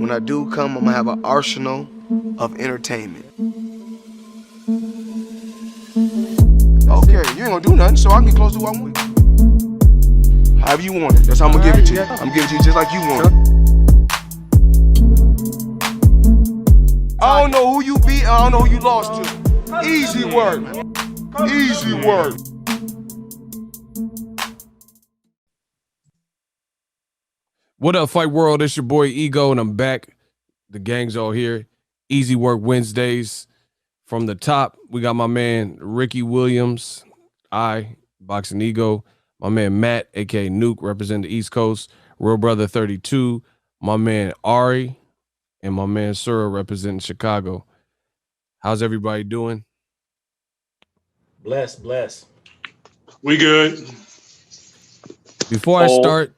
When I do come, I'm gonna have an arsenal of entertainment. Okay, you ain't gonna do nothing, so I can get close to what I want. However you want it, that's how I'm gonna give it to you. I'm giving it to you just like you want it. I don't know who you beat, I don't know who you lost to. Easy work. Easy work. What up, Fight World? It's your boy Ego, and I'm back. The gang's all here. Easy Work Wednesdays. From the top, we got my man Ricky Williams, Boxingego, my man Matt, aka Nuke, representing the East Coast, Real Brother 32, my man Ari, and my man Sura, representing Chicago. How's everybody doing? Bless. We good. Before I start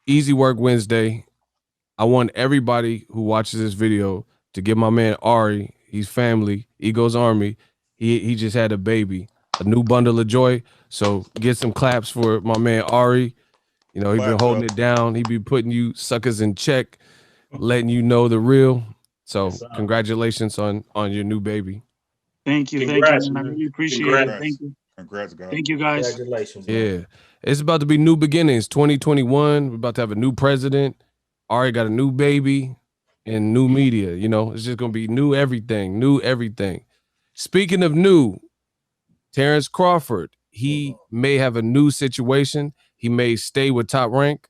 Easy Work Wednesday, I want everybody who watches this video to give my man Ari, he's family, Ego's Army, he just had a baby, a new bundle of joy. So get some claps for my man Ari. You know, he's been holding it down. He be putting you suckers in check. letting you know the real. So Yes, sir. congratulations on your new baby. Thank you, Congrats, man. I man. really appreciate it. Congrats. Thank you. Congrats, guys. Thank you, guys. Congratulations, man. Yeah. It's about to be new beginnings. 2021. We're about to have a new president. Already got a new baby and new media. You know, it's just gonna be new everything. New everything. Speaking of new, Terence Crawford, he may have a new situation. He may stay with Top Rank.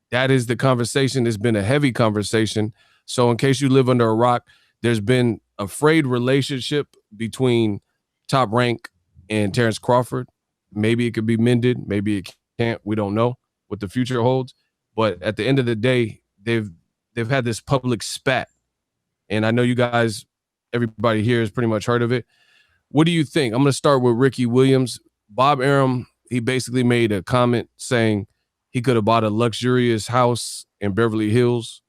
That is the conversation. It's been a heavy conversation. So in case you live under a rock, there's been a frayed relationship between Top Rank and Terence Crawford. Maybe it could be mended. Maybe it can't. We don't know what the future holds. But at the end of the day, they've had this public spat. And I know you guys, everybody here has pretty much heard of it. What do you think? I'm going to start with Ricky Williams. Bob Arum, he basically made a comment saying he could have bought a luxurious house in Beverly Hills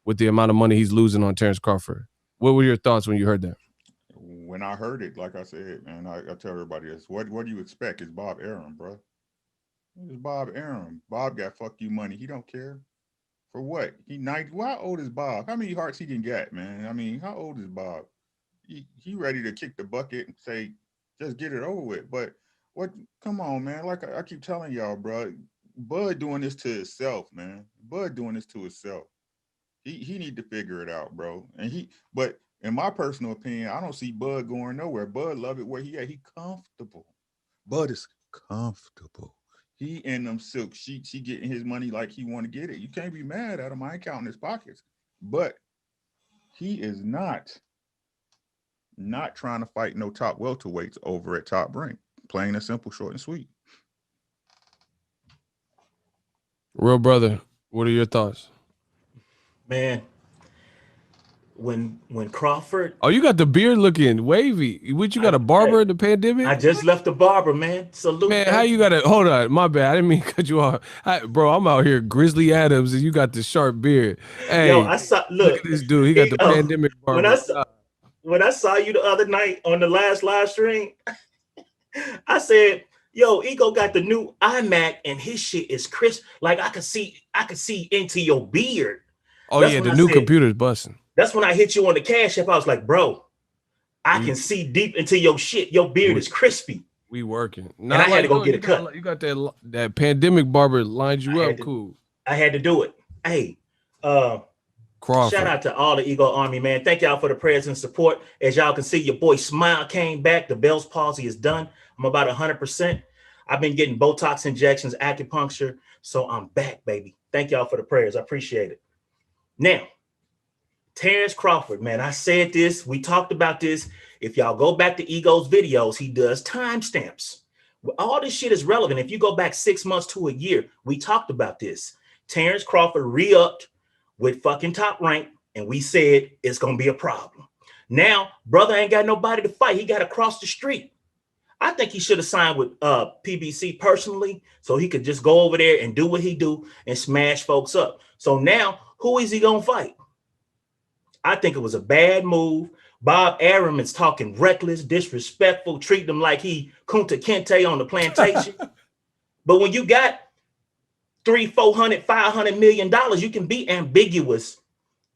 with the amount of money he's losing on Terence Crawford. What were your thoughts when you heard that? When I heard it, like I said, man, I tell everybody this. What do you expect? It's Bob Arum, bro. It's Bob Arum. Bob got fuck you money. He don't care. For what? He 90. Well, how old is Bob? How many hearts he can get, man? I mean, how old is Bob? He ready to kick the bucket and say, just get it over with. But what? Come on, man. Like I keep telling y'all, bro. Bud doing this to himself, man. Bud doing this to himself. He need to figure it out, bro. But in my personal opinion, I don't see Bud going nowhere. Bud love it where he at. He comfortable. Bud is comfortable. He in them silk sheets. He getting his money like he want to get it. You can't be mad at him. I ain't counting his pockets. But he is not trying to fight no top welterweights over at Top Rank. Plain and simple, short and sweet. Real brother, what are your thoughts? Man, when Crawford, Oh, you got the beard looking wavy. What, you got a barber in the pandemic? I just left the barber, man. Salute, Man, how you got to, hold on, my bad. I didn't mean to cut you off. Bro, I'm out here Grizzly Adams and you got the sharp beard. Hey, Yo, I saw, look at this dude. He got the pandemic barber. When I saw you the other night on the last live stream, I said, yo, Ego got the new iMac and his shit is crisp. Like I could see into your beard. Oh, that's, yeah, the new computer's busting. That's when I hit you on the Cash App. I was like, bro, I can see deep into your shit. Your beard is crispy. We working. And I had to go get a cut. You got that pandemic barber lined you up. Cool. I had to do it. Hey, Crawford. Shout out to all the Ego Army, man. Thank y'all for the prayers and support. As y'all can see, your boy Smile came back. The Bell's palsy is done. I'm about 100%. I've been getting Botox injections, acupuncture. So I'm back, baby. Thank y'all for the prayers. I appreciate it. Now, Terence Crawford, man, I said this. We talked about this. If y'all go back to Ego's videos, he does timestamps. All this shit is relevant. If you go back 6 months to a year, we talked about this. Terence Crawford re-upped with fucking Top Rank, and we said it's going to be a problem. Now, brother ain't got nobody to fight. He got to cross the street. I think he should have signed with PBC personally so he could just go over there and do what he do and smash folks up. So now, who is he going to fight? I think it was a bad move. Bob Arum is talking reckless, disrespectful, treating him like he Kunta Kinte on the plantation. But when you got $300, $400, $500 million, you can be ambiguous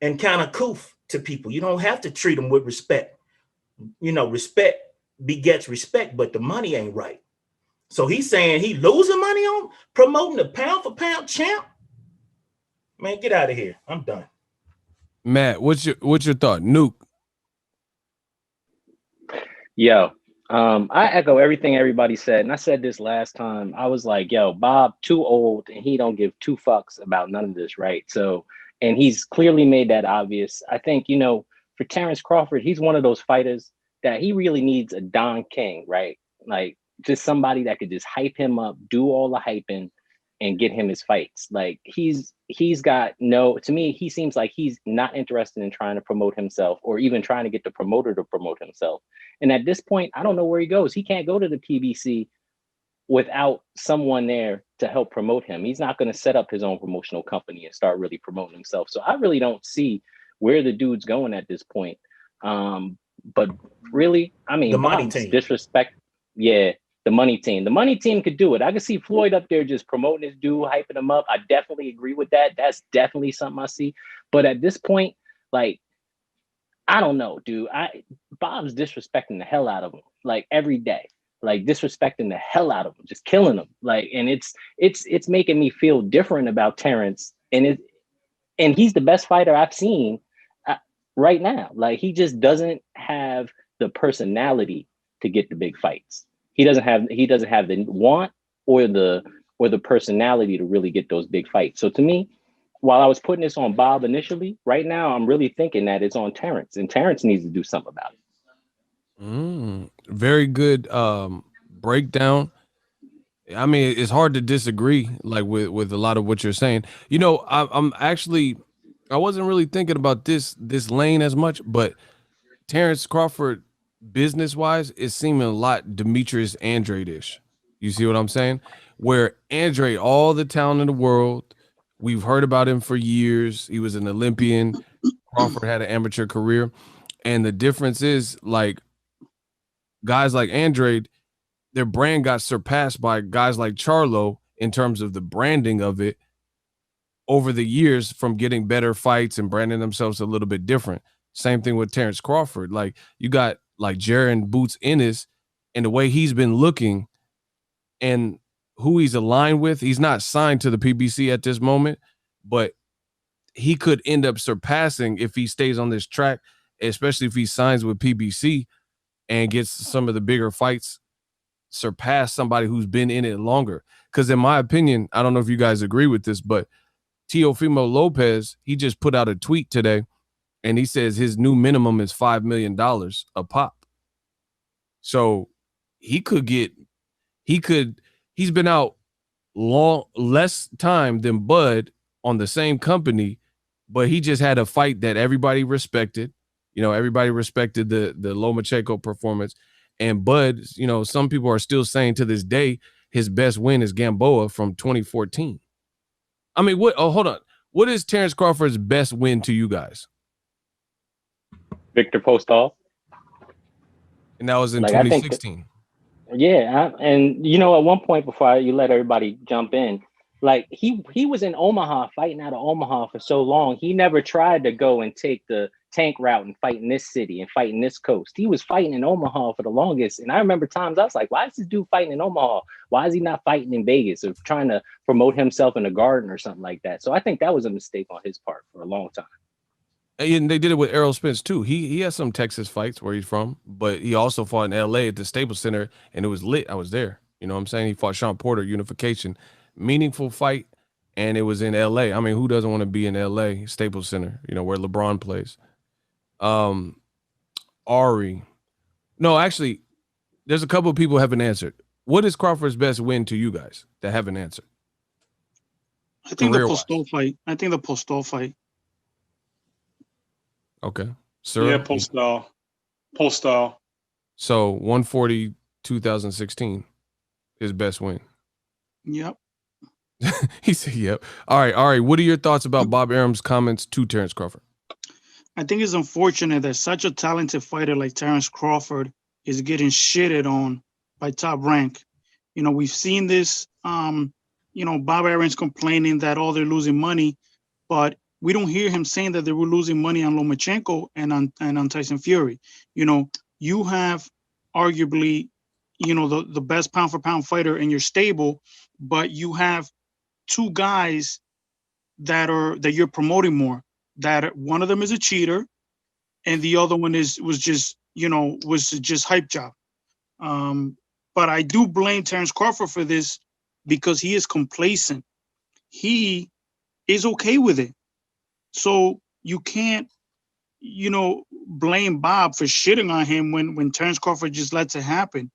and kind of coof to people. You don't have to treat them with respect. You know, respect begets respect, but the money ain't right. So he's saying he losing money on promoting the pound for pound champ. Man, get out of here. I'm done. Matt, what's your thought? Nuke. Yo, I echo everything everybody said. And I said this last time. I was like, yo, Bob too old and he don't give two fucks about none of this, right? So, and he's clearly made that obvious. I think, you know, for Terence Crawford, he's one of those fighters that he really needs a Don King, right? Like just somebody that could just hype him up, do all the hyping and get him his fights. Like he's got no, to me, he seems like he's not interested in trying to promote himself or even trying to get the promoter to promote himself. And at this point, I don't know where he goes. He can't go to the PBC without someone there to help promote him. He's not going to set up his own promotional company and start really promoting himself. So I really don't see where the dude's going at this point. But really, I mean, the money team. Disrespect. Yeah. the money team. The money team could do it. I could see Floyd up there just promoting this dude, hyping him up. I definitely agree with that. That's definitely something I see. But at this point, like, I don't know, dude. Bob's disrespecting the hell out of him, like, every day. Like, disrespecting the hell out of him, just killing him. Like, and it's making me feel different about Terence. And he's the best fighter I've seen right now. Like, he just doesn't have the personality to get the big fights. He doesn't have the want or the personality to really get those big fights. So to me, while I was putting this on Bob initially, right now I'm really thinking that it's on Terence, and Terence needs to do something about it. Very good breakdown. I mean, it's hard to disagree, like, with a lot of what you're saying. You know, I wasn't really thinking about this lane as much, but Terence Crawford, business wise, is seeming a lot Demetrius Andrade-ish. You see what I'm saying? Where Andrade, all the talent in the world, we've heard about him for years. He was an Olympian. Crawford had an amateur career, and the difference is, like, guys like Andrade, their brand got surpassed by guys like Charlo in terms of the branding of it over the years, from getting better fights and branding themselves a little bit different. Same thing with Terence Crawford. Like, you got like Jaron Boots Ennis, and the way he's been looking and who he's aligned with. He's not signed to the PBC at this moment, but he could end up surpassing, if he stays on this track, especially if he signs with PBC and gets some of the bigger fights, surpass somebody who's been in it longer. Because in my opinion, I don't know if you guys agree with this, but Teofimo Lopez, he just put out a tweet today, and he says his new minimum is $5 million a pop. So he's been out less time than Bud on the same company, but he just had a fight that everybody respected. You know, everybody respected the Lomachenko performance. And Bud, you know, some people are still saying to this day his best win is Gamboa from 2014. I mean, hold on. What is Terence Crawford's best win to you guys? Victor Postol. And that was in 2016. And you know, at one point, before you let everybody jump in, like, he was in Omaha, fighting out of Omaha for so long. He never tried to go and take the tank route and fight in this city and fight in this coast. He was fighting in Omaha for the longest. And I remember times I was like, why is this dude fighting in Omaha? Why is he not fighting in Vegas or trying to promote himself in the Garden or something like that? So I think that was a mistake on his part for a long time. And they did it with Errol Spence too. He has some Texas fights where he's from, but he also fought in LA at the Staples Center, and it was lit. I was there. You know what I'm saying? He fought Sean Porter, Unification. Meaningful fight, and it was in LA. I mean, who doesn't want to be in LA, Staples Center, you know, where LeBron plays? Ari. No, actually, there's a couple of people who haven't answered. What is Crawford's best win to you guys that haven't answered? I think the Postol fight. I think the Postol fight. Okay. Sir? Yeah, Postol. So 140, 2016, his best win. Yep. He said, yep. All right. What are your thoughts about Bob Arum's comments to Terence Crawford? I think it's unfortunate that such a talented fighter like Terence Crawford is getting shitted on by Top Rank. You know, we've seen this, you know, Bob Arum's complaining that, they're losing money, but we don't hear him saying that they were losing money on Lomachenko and on Tyson Fury. You know, you have arguably, you know, the best pound for pound fighter in your stable, but you have two guys that you're promoting more. That one of them is a cheater, and the other one was just hype job. But I do blame Terence Crawford for this because he is complacent. He is okay with it. So you can't, you know, blame Bob for shitting on him when Terence Crawford just lets it happen.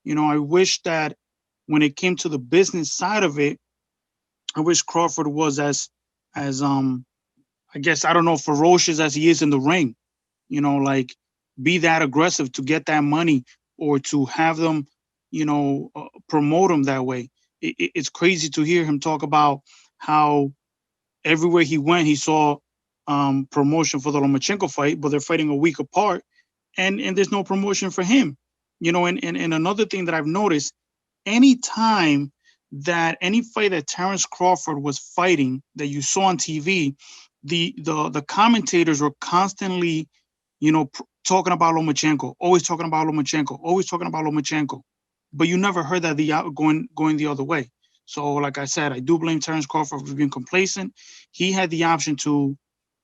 You know, I wish that when it came to the business side of it, I wish Crawford was as I guess, I don't know, ferocious as he is in the ring. You know, like, be that aggressive to get that money or to have them, you know, promote him that way. It's crazy to hear him talk about how everywhere he went, he saw promotion for the Lomachenko fight, but they're fighting a week apart, and there's no promotion for him. You know, and another thing that I've noticed, any time that any fight that Terence Crawford was fighting that you saw on TV, the commentators were constantly, talking about Lomachenko, always talking about Lomachenko, always talking about Lomachenko, but you never heard that going the other way. So, like I said, I do blame Terence Crawford for being complacent. He had the option to,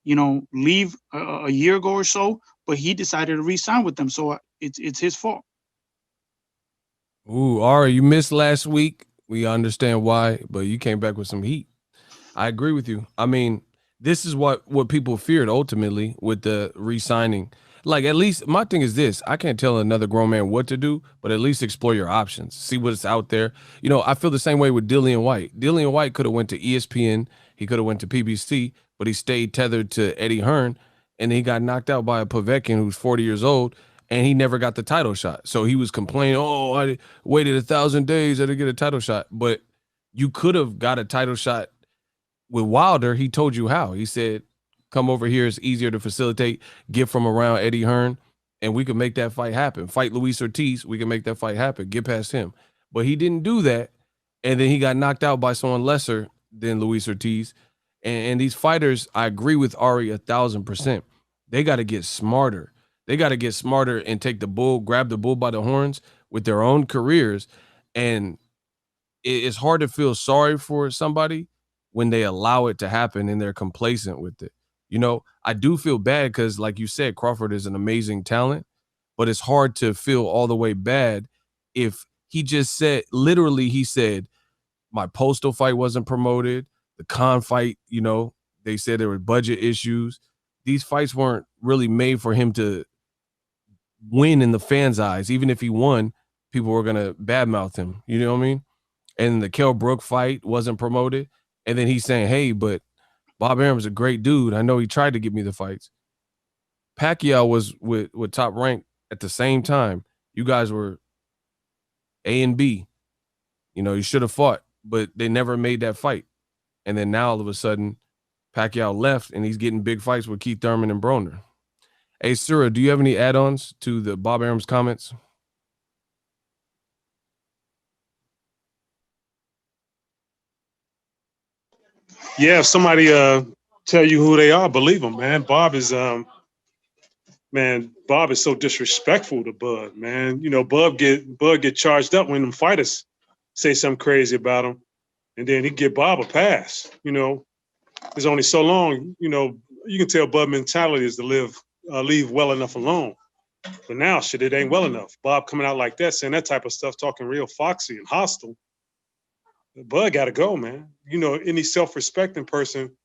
leave a year ago or so, but he decided to re-sign with them. So it's his fault. Ooh, Ari, you missed last week. We understand why, but you came back with some heat. I agree with you. I mean, this is what people feared ultimately with the re-signing. Like, at least my thing is this: I can't tell another grown man what to do, but at least explore your options, see what's out there. I feel the same way with Dillian White. Dillian White could have went to ESPN, he could have went to PBC, but he stayed tethered to Eddie Hearn, and he got knocked out by a Povetkin who's 40 years old, and he never got the title shot. So he was complaining, "Oh, I waited 1,000 days to get a title shot," but you could have got a title shot with Wilder. He told you how. He said, "Come over here. It's easier to facilitate. Get from around Eddie Hearn, and we can make that fight happen. Fight Luis Ortiz. We can make that fight happen. Get past him." But he didn't do that, and then he got knocked out by someone lesser than Luis Ortiz. And these fighters, I agree with Ari 1,000%. They got to get smarter. They got to get smarter and grab the bull by the horns with their own careers. And it's hard to feel sorry for somebody when they allow it to happen and they're complacent with it. I do feel bad because, like you said, Crawford is an amazing talent, but it's hard to feel all the way bad if he just said, literally, he said, my Postal fight wasn't promoted. The Khan fight, they said there were budget issues. These fights weren't really made for him to win in the fans' eyes. Even if he won, people were going to badmouth him. You know what I mean? And the Kell Brook fight wasn't promoted. And then he's saying, hey, but Bob Arum's a great dude. I know he tried to get me the fights. Pacquiao was with Top Rank at the same time. You guys were A and B. You should have fought, but they never made that fight. And then now all of a sudden, Pacquiao left and he's getting big fights with Keith Thurman and Broner. Hey, Sura, do you have any add-ons to the Bob Arum's comments? Yeah, if somebody tell you who they are, believe them, man. Bob is so disrespectful to Bud, man. Bud get charged up when them fighters say something crazy about him, and then he give Bob a pass. There's only so long, you can tell Bud mentality is to leave well enough alone. But now, shit, it ain't well enough. Bob coming out like that, saying that type of stuff, talking real foxy and hostile. Bud got to go, man. Any self-respecting person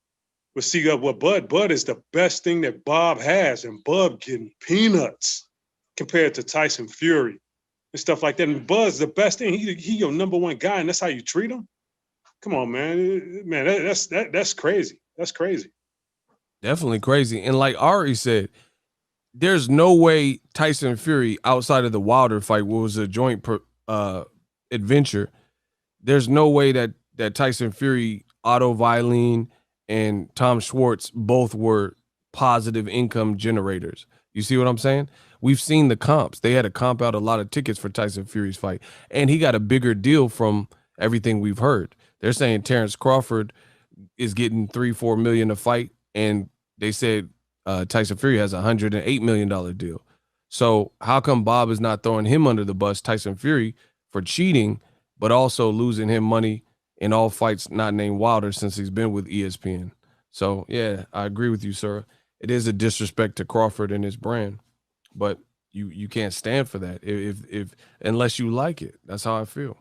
would see up what Bud is the best thing that Bob has, and Bud getting peanuts compared to Tyson Fury and stuff like that. And Bud's the best thing. He your number one guy, and that's how you treat him. Come on, man. That's crazy. That's crazy. Definitely crazy. And like Ari said, there's no way Tyson Fury, outside of the Wilder fight, what was a joint adventure, there's no way that Tyson Fury, Otto Violin, and Tom Schwartz both were positive income generators. You see what I'm saying? We've seen the comps. They had to comp out a lot of tickets for Tyson Fury's fight, and he got a bigger deal from everything we've heard. They're saying Terence Crawford is getting $3-4 million a fight, and they said Tyson Fury has $108 million deal. So how come Bob is not throwing him under the bus, Tyson Fury, for cheating, but also losing him money in all fights not named Wilder since he's been with ESPN? So, yeah, I agree with you, sir. It is a disrespect to Crawford and his brand, but you can't stand for that if unless you like it. That's how I feel.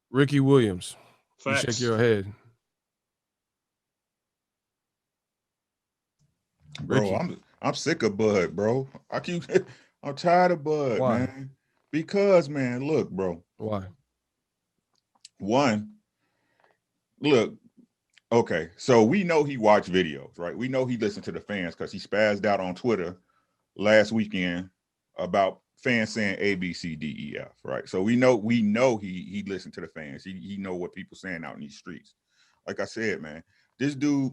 Ricky Williams, Facts. you shake your head. Bro, I'm sick of Bud, bro. I'm tired of Bud. Why? Man. Because, man, look, bro. Why? One, look, okay, so we know he watched videos, right? We know he listened to the fans because he spazzed out on Twitter last weekend about fans saying A, B, C, D, E, F, right? So we know he listened to the fans. He know what people saying out in these streets. Like I said, man, this dude,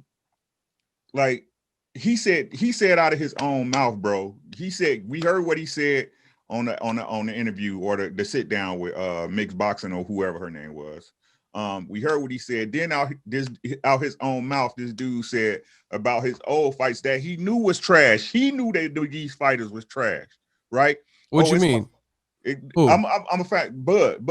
like he said out of his own mouth, bro. He said, we heard what he said on the interview or the sit down with Mixed Boxing or whoever her name was. We heard what he said. Then out his own mouth, this dude said about his old fights that he knew was trash. He knew that these fighters was trash, right? What you mean? I'm a fact, Bud.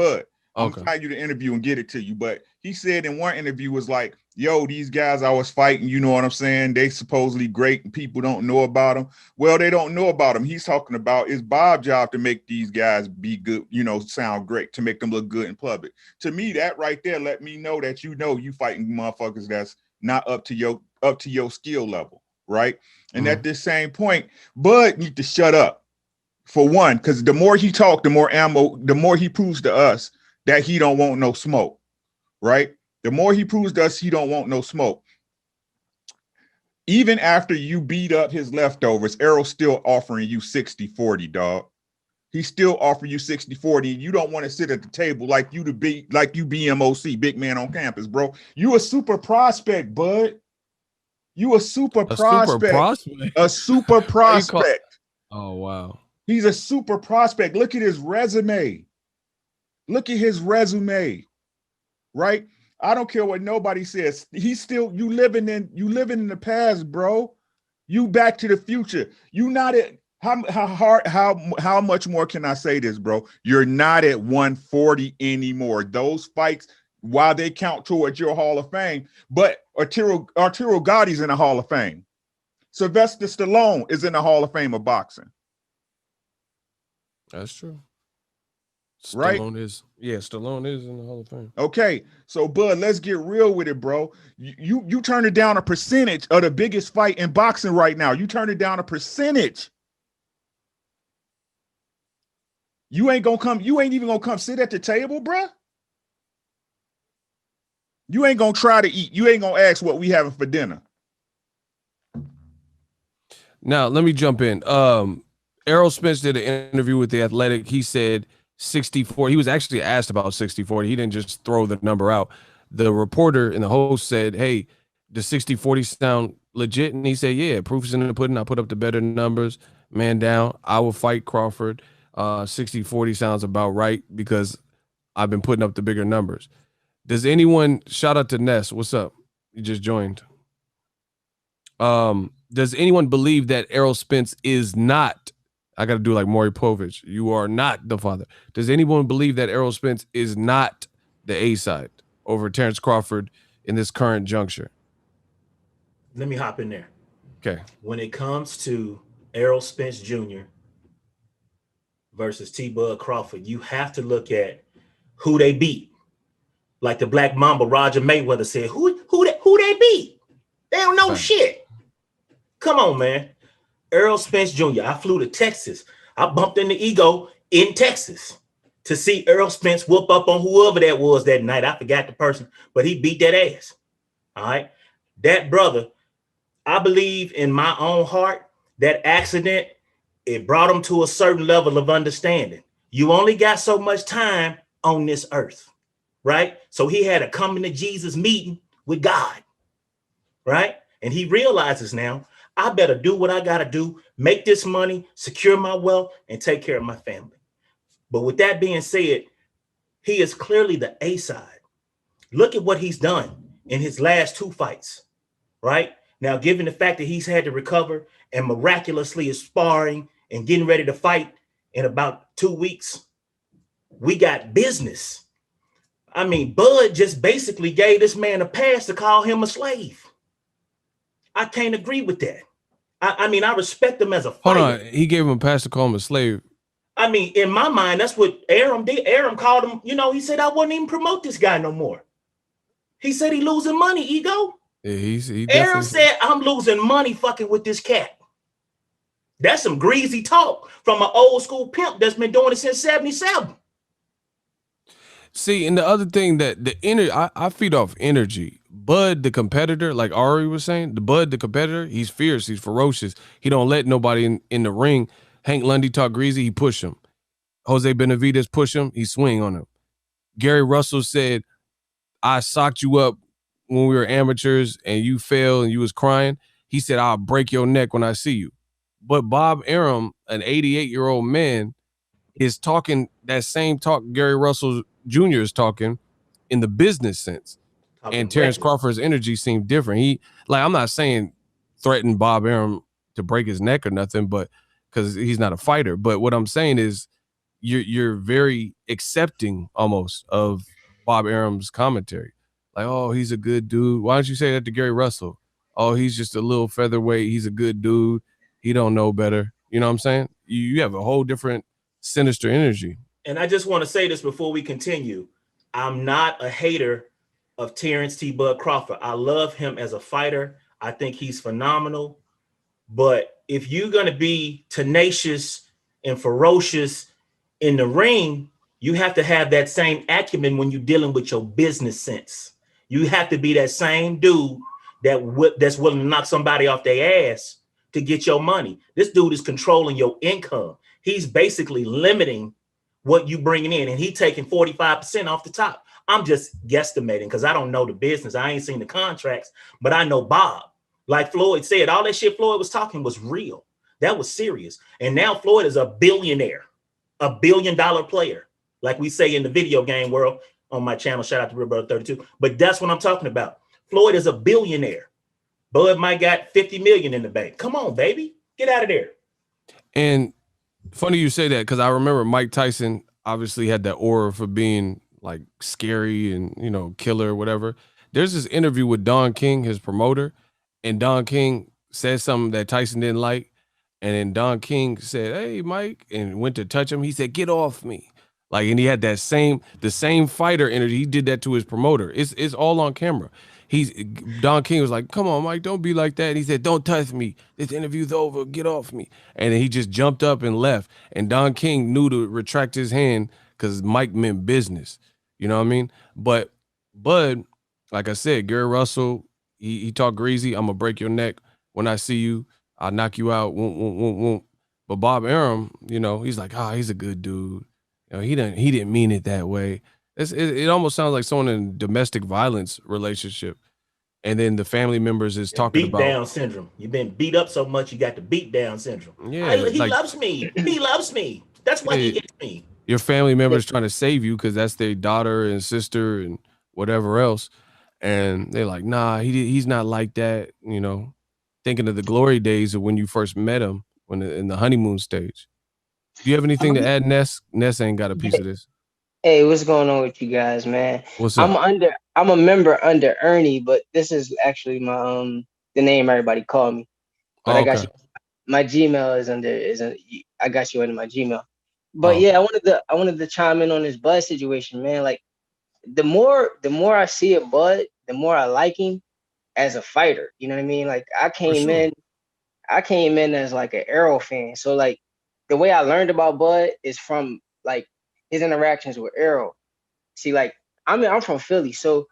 I'm Okay. gonna find you the interview and get it to you. But he said in one interview was like, yo, these guys I was fighting, you know what I'm saying? They supposedly great and people don't know about them. Well, they don't know about them. He's talking about it's Bob's job to make these guys be good, you know, sound great, to make them look good in public. To me, that right there let me know that you fighting motherfuckers that's not up to your skill level, right? And at this same point, Bud need to shut up. For one, because the more he talk, the more he proves to us that he don't want no smoke, right? The more he proves to us he don't want no smoke. Even after you beat up his leftovers, Errol's still offering you 60-40, dog. He's still offering you 60-40. You don't want to sit at the table like you BMOC, big man on campus, bro. You a super prospect, bud. You a super prospect. A super prospect. Oh, wow. He's a super prospect. Look at his resume. Look at his resume, right? I don't care what nobody says. He's still, you living in the past, bro. You Back to the Future. You not at how much more can I say this, bro? You're not at 140 anymore. Those fights, while they count towards your Hall of Fame, but Arturo Gotti's in the Hall of Fame. Sylvester Stallone is in the Hall of Fame of boxing. That's true. Right? Stallone is in the Hall of Fame. Okay, so Bud, let's get real with it, bro. You turn it down a percentage of the biggest fight in boxing right now. You turn it down a percentage. You ain't even gonna come sit at the table, bro. You ain't gonna try to eat. You ain't gonna ask what we having for dinner. Now, let me jump in. Errol Spence did an interview with The Athletic. He said 60-40. He was actually asked about 60-40. He didn't just throw the number out. The reporter and the host said, hey, does 60-40 sound legit? And he said, yeah, proof's in the pudding. I put up the better numbers. Man down. I will fight Crawford. 60-40 sounds about right because I've been putting up the bigger numbers. Does anyone, shout out to Ness. What's up? You just joined. Does anyone believe that Errol Spence is not, I got to do like Maury Povich, you are not the father. Does anyone believe that Errol Spence is not the A-side over Terence Crawford in this current juncture? Let me hop in there. Okay. When it comes to Errol Spence Jr. versus T-Bud Crawford, you have to look at who they beat. Like the Black Mamba, Roger Mayweather said, who they beat? They don't know shit. Come on, man. Errol Spence Jr. I flew to Texas. I bumped into Ego in Texas to see Errol Spence whoop up on whoever that was that night. I forgot the person, but he beat that ass. All right. That brother, I believe in my own heart, that accident, it brought him to a certain level of understanding. You only got so much time on this earth, right? So he had a coming to Jesus meeting with God, right? And he realizes now, I better do what I got to do, make this money, secure my wealth, and take care of my family. But with that being said, he is clearly the A-side. Look at what he's done in his last two fights, right? Now, given the fact that he's had to recover and miraculously is sparring and getting ready to fight in about 2 weeks, we got business. I mean, Bud just basically gave this man a pass to call him a slave. I can't agree with that. I mean, I respect him as a fighter. Hold on. He gave him a pass to call him a slave. I mean, in my mind, that's what Arum did. Arum called him, he said, I wouldn't even promote this guy no more. He said he losing money, Ego. Yeah, Arum said, I'm losing money fucking with this cat. That's some greasy talk from an old school pimp that's been doing it since 77. See, and the other thing that I feed off energy. Bud, the competitor, like Ari was saying, the competitor, he's fierce, he's ferocious. He don't let nobody in the ring. Hank Lundy talk greasy, he push him. Jose Benavidez push him, he swing on him. Gary Russell said, I socked you up when we were amateurs and you fell and you was crying. He said, I'll break your neck when I see you. But Bob Arum, an 88-year-old man, is talking that same talk Gary Russell Jr. is talking in the business sense. Talking And Terence reckless. Crawford's energy seemed different. He, like, I'm not saying threaten Bob Arum to break his neck or nothing, but because he's not a fighter. But what I'm saying is you're very accepting almost of Bob Arum's commentary. Like, oh, he's a good dude. Why don't you say that to Gary Russell? Oh, he's just a little featherweight. He's a good dude. He don't know better. You know what I'm saying? You have a whole different sinister energy. And I just want to say this before we continue. I'm not a hater of Terence T. Bud Crawford. I love him as a fighter. I think he's phenomenal. But if you're going to be tenacious and ferocious in the ring, you have to have that same acumen when you're dealing with your business sense. You have to be that same dude that's willing to knock somebody off their ass to get your money. This dude is controlling your income. He's basically limiting what you bringing in, and he taking 45% off the top. I'm just guesstimating because I don't know the business. I ain't seen the contracts, but I know Bob. Like Floyd said, all that shit Floyd was talking was real. That was serious. And now Floyd is a billionaire, $1 billion player, like we say in the video game world on my channel. Shout out to Real Brother 32. But that's what I'm talking about. Floyd is a billionaire. Bud might got 50 million in the bank. Come on, baby. Get out of there. And funny you say that, because I remember Mike Tyson obviously had that aura for being like scary and, you know, killer or whatever. There's this interview with Don King, his promoter, and Don King said something that Tyson didn't like. And then Don King said, "Hey, Mike," and went to touch him. He said, "Get off me." Like, and he had the same fighter energy. He did that to his promoter. It's all on camera. Don King was like, "Come on, Mike, don't be like that." And he said, "Don't touch me. This interview's over. Get off me." And then he just jumped up and left. And Don King knew to retract his hand because Mike meant business. You know what I mean? But Bud, like I said, Gary Russell, he talked greasy. I'm gonna break your neck when I see you. I'll knock you out. Won't, won't, won't, won't. But Bob Arum, you know, he's like, he's a good dude. You know, he didn't mean it that way. It almost sounds like someone in a domestic violence relationship. And then the family members is talking beat about down syndrome. You've been beat up so much, you got the beat down syndrome. Yeah, He like- loves me. He loves me. That's why he gets me. your family members trying to save you because that's their daughter and sister and whatever else. And they're like, nah, he's not like that, you know, thinking of the glory days of when you first met him in the honeymoon stage. Do you have anything to add, Ness? Ness ain't got a piece of this. Hey, what's going on with you guys, man? What's up? I'm a member under Ernie, but this is actually my the name everybody call me. But I got you. My Gmail I got you under my Gmail. But yeah, I wanted to chime in on this Bud situation, man. Like the more I see it, Bud, the more I like him as a fighter. You know what I mean? Like I came in as like an Errol fan. So like the way I learned about Bud is from like his interactions with Errol. See, like I'm from Philly, so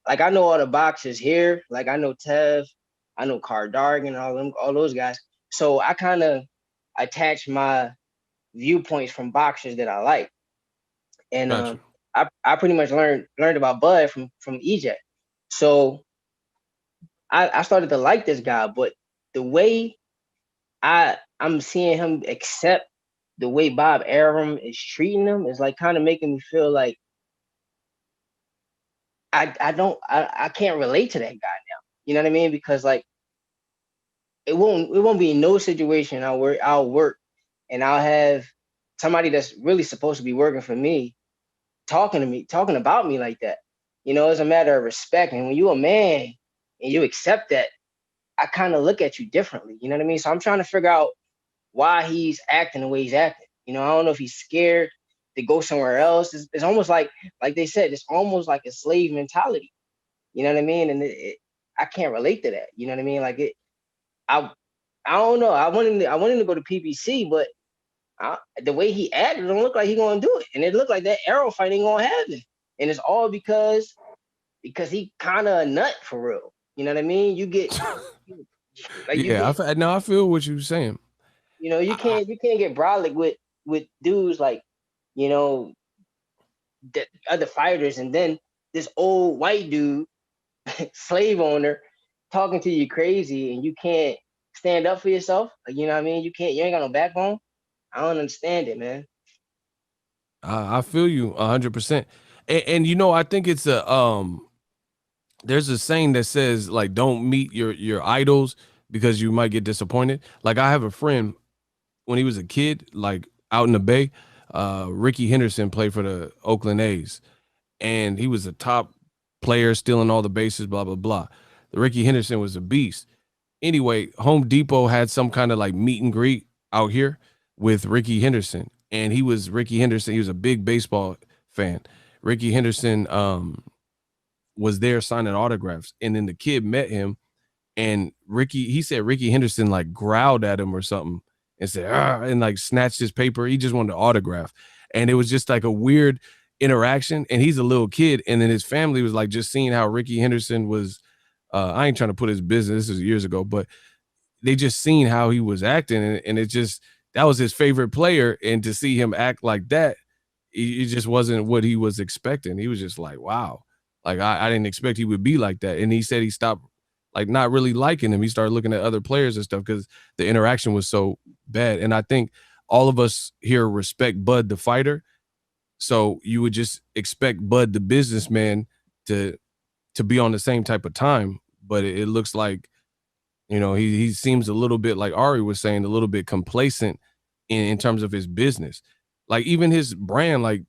like I know all the boxers here. Like I know Tev, I know Dargan, all those guys. So I kind of attach my viewpoints from boxers that I like, and Gotcha. I pretty much learned about Bud from EJ. So I started to like this guy, but the way I'm seeing him accept the way Bob Arum is treating him is like kind of making me feel like I can't relate to that guy now. You know what I mean? Because like it won't be no situation I'll work and I'll have somebody that's really supposed to be working for me talking about me like that. You know, it's a matter of respect. And when you're a man and you accept that, I kind of look at you differently. You know what I mean? So I'm trying to figure out why he's acting the way he's acting. You know, I don't know if he's scared to go somewhere else. It's almost like they said, it's almost like a slave mentality. You know what I mean? And I can't relate to that. You know what I mean? Like I don't know. I want him to go to PBC, but the way he acted, it don't look like he's gonna do it. And it looked like that Errol fight ain't gonna happen. And it's all because he kind of a nut for real. You know what I mean? You get like I feel what you're saying. You know, you can't get brolic with dudes like, you know, the other fighters, and then this old white dude, slave owner, talking to you crazy, and you can't stand up for yourself. Like, you know what I mean? You ain't got no backbone. I don't understand it, man. I feel you 100%. And you know, I think it's there's a saying that says like don't meet your idols because you might get disappointed. Like I have a friend when he was a kid, like out in the Bay, Ricky Henderson played for the Oakland A's, and he was a top player, stealing all the bases, blah blah blah. The Ricky Henderson was a beast. Anyway, Home Depot had some kind of like meet and greet out here with Ricky Henderson, and he was Ricky Henderson. He was a big baseball fan. Ricky Henderson was there signing autographs, and then the kid met him, and he said Ricky Henderson like growled at him or something and said, and like snatched his paper. He just wanted to autograph. And it was just like a weird interaction. And he's a little kid. And then his family was like just seeing how Ricky Henderson was, I ain't trying to put his business, this is years ago, but they just seen how he was acting. And it just, that was his favorite player. And to see him act like that, it just wasn't what he was expecting. He was just like, wow. Like I didn't expect he would be like that. And he said he stopped like not really liking him. He started looking at other players and stuff because the interaction was so bad. And I think all of us here respect Bud the fighter. So you would just expect Bud the businessman to be on the same type of time. But it looks like, you know, he seems a little bit like Ari was saying, a little bit complacent in terms of his business. Like even his brand, like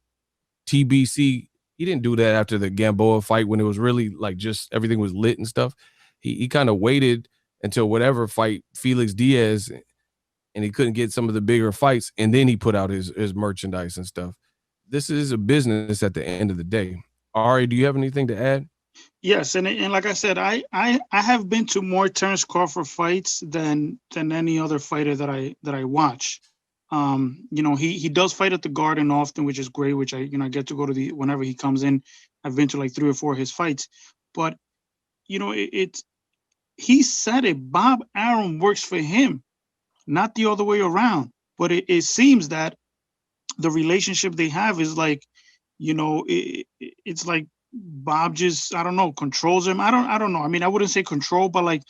TBC, he didn't do that after the Gamboa fight when it was really like just everything was lit and stuff. He kind of waited until whatever fight Felix Diaz, and he couldn't get some of the bigger fights, and then he put out his merchandise and stuff. This is a business at the end of the day. Ari, do you have anything to add? Yes, and like I said, I have been to more Terence Crawford fights than any other fighter that I watch. You know, he does fight at the Garden often, which is great, which I get to go to whenever he comes in. I've been to like 3 or 4 of his fights, but you know, he said it. Bob Arum works for him, not the other way around. But it seems that the relationship they have is like, you know, it's like Bob just, I don't know, controls him. I don't know. I mean, I wouldn't say control, but like,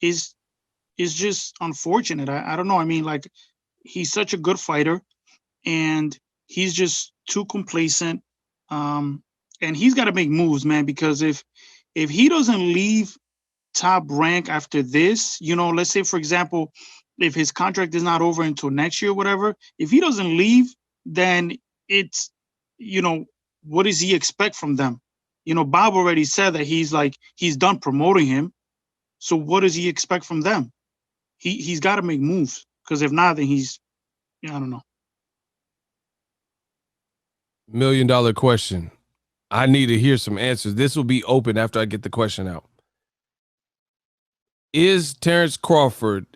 it's just unfortunate. I don't know. I mean, like, he's such a good fighter, and he's just too complacent. And he's got to make moves, man, because if he doesn't leave Top Rank after this, you know, let's say, for example, if his contract is not over until next year, whatever, if he doesn't leave, then it's, you know, what does he expect from them? You know, Bob already said that he's done promoting him. So what does he expect from them? He's got to make moves, because if not, then he's, I don't know. $1 million question. I need to hear some answers. This will be open after I get the question out. Is Terence Crawford,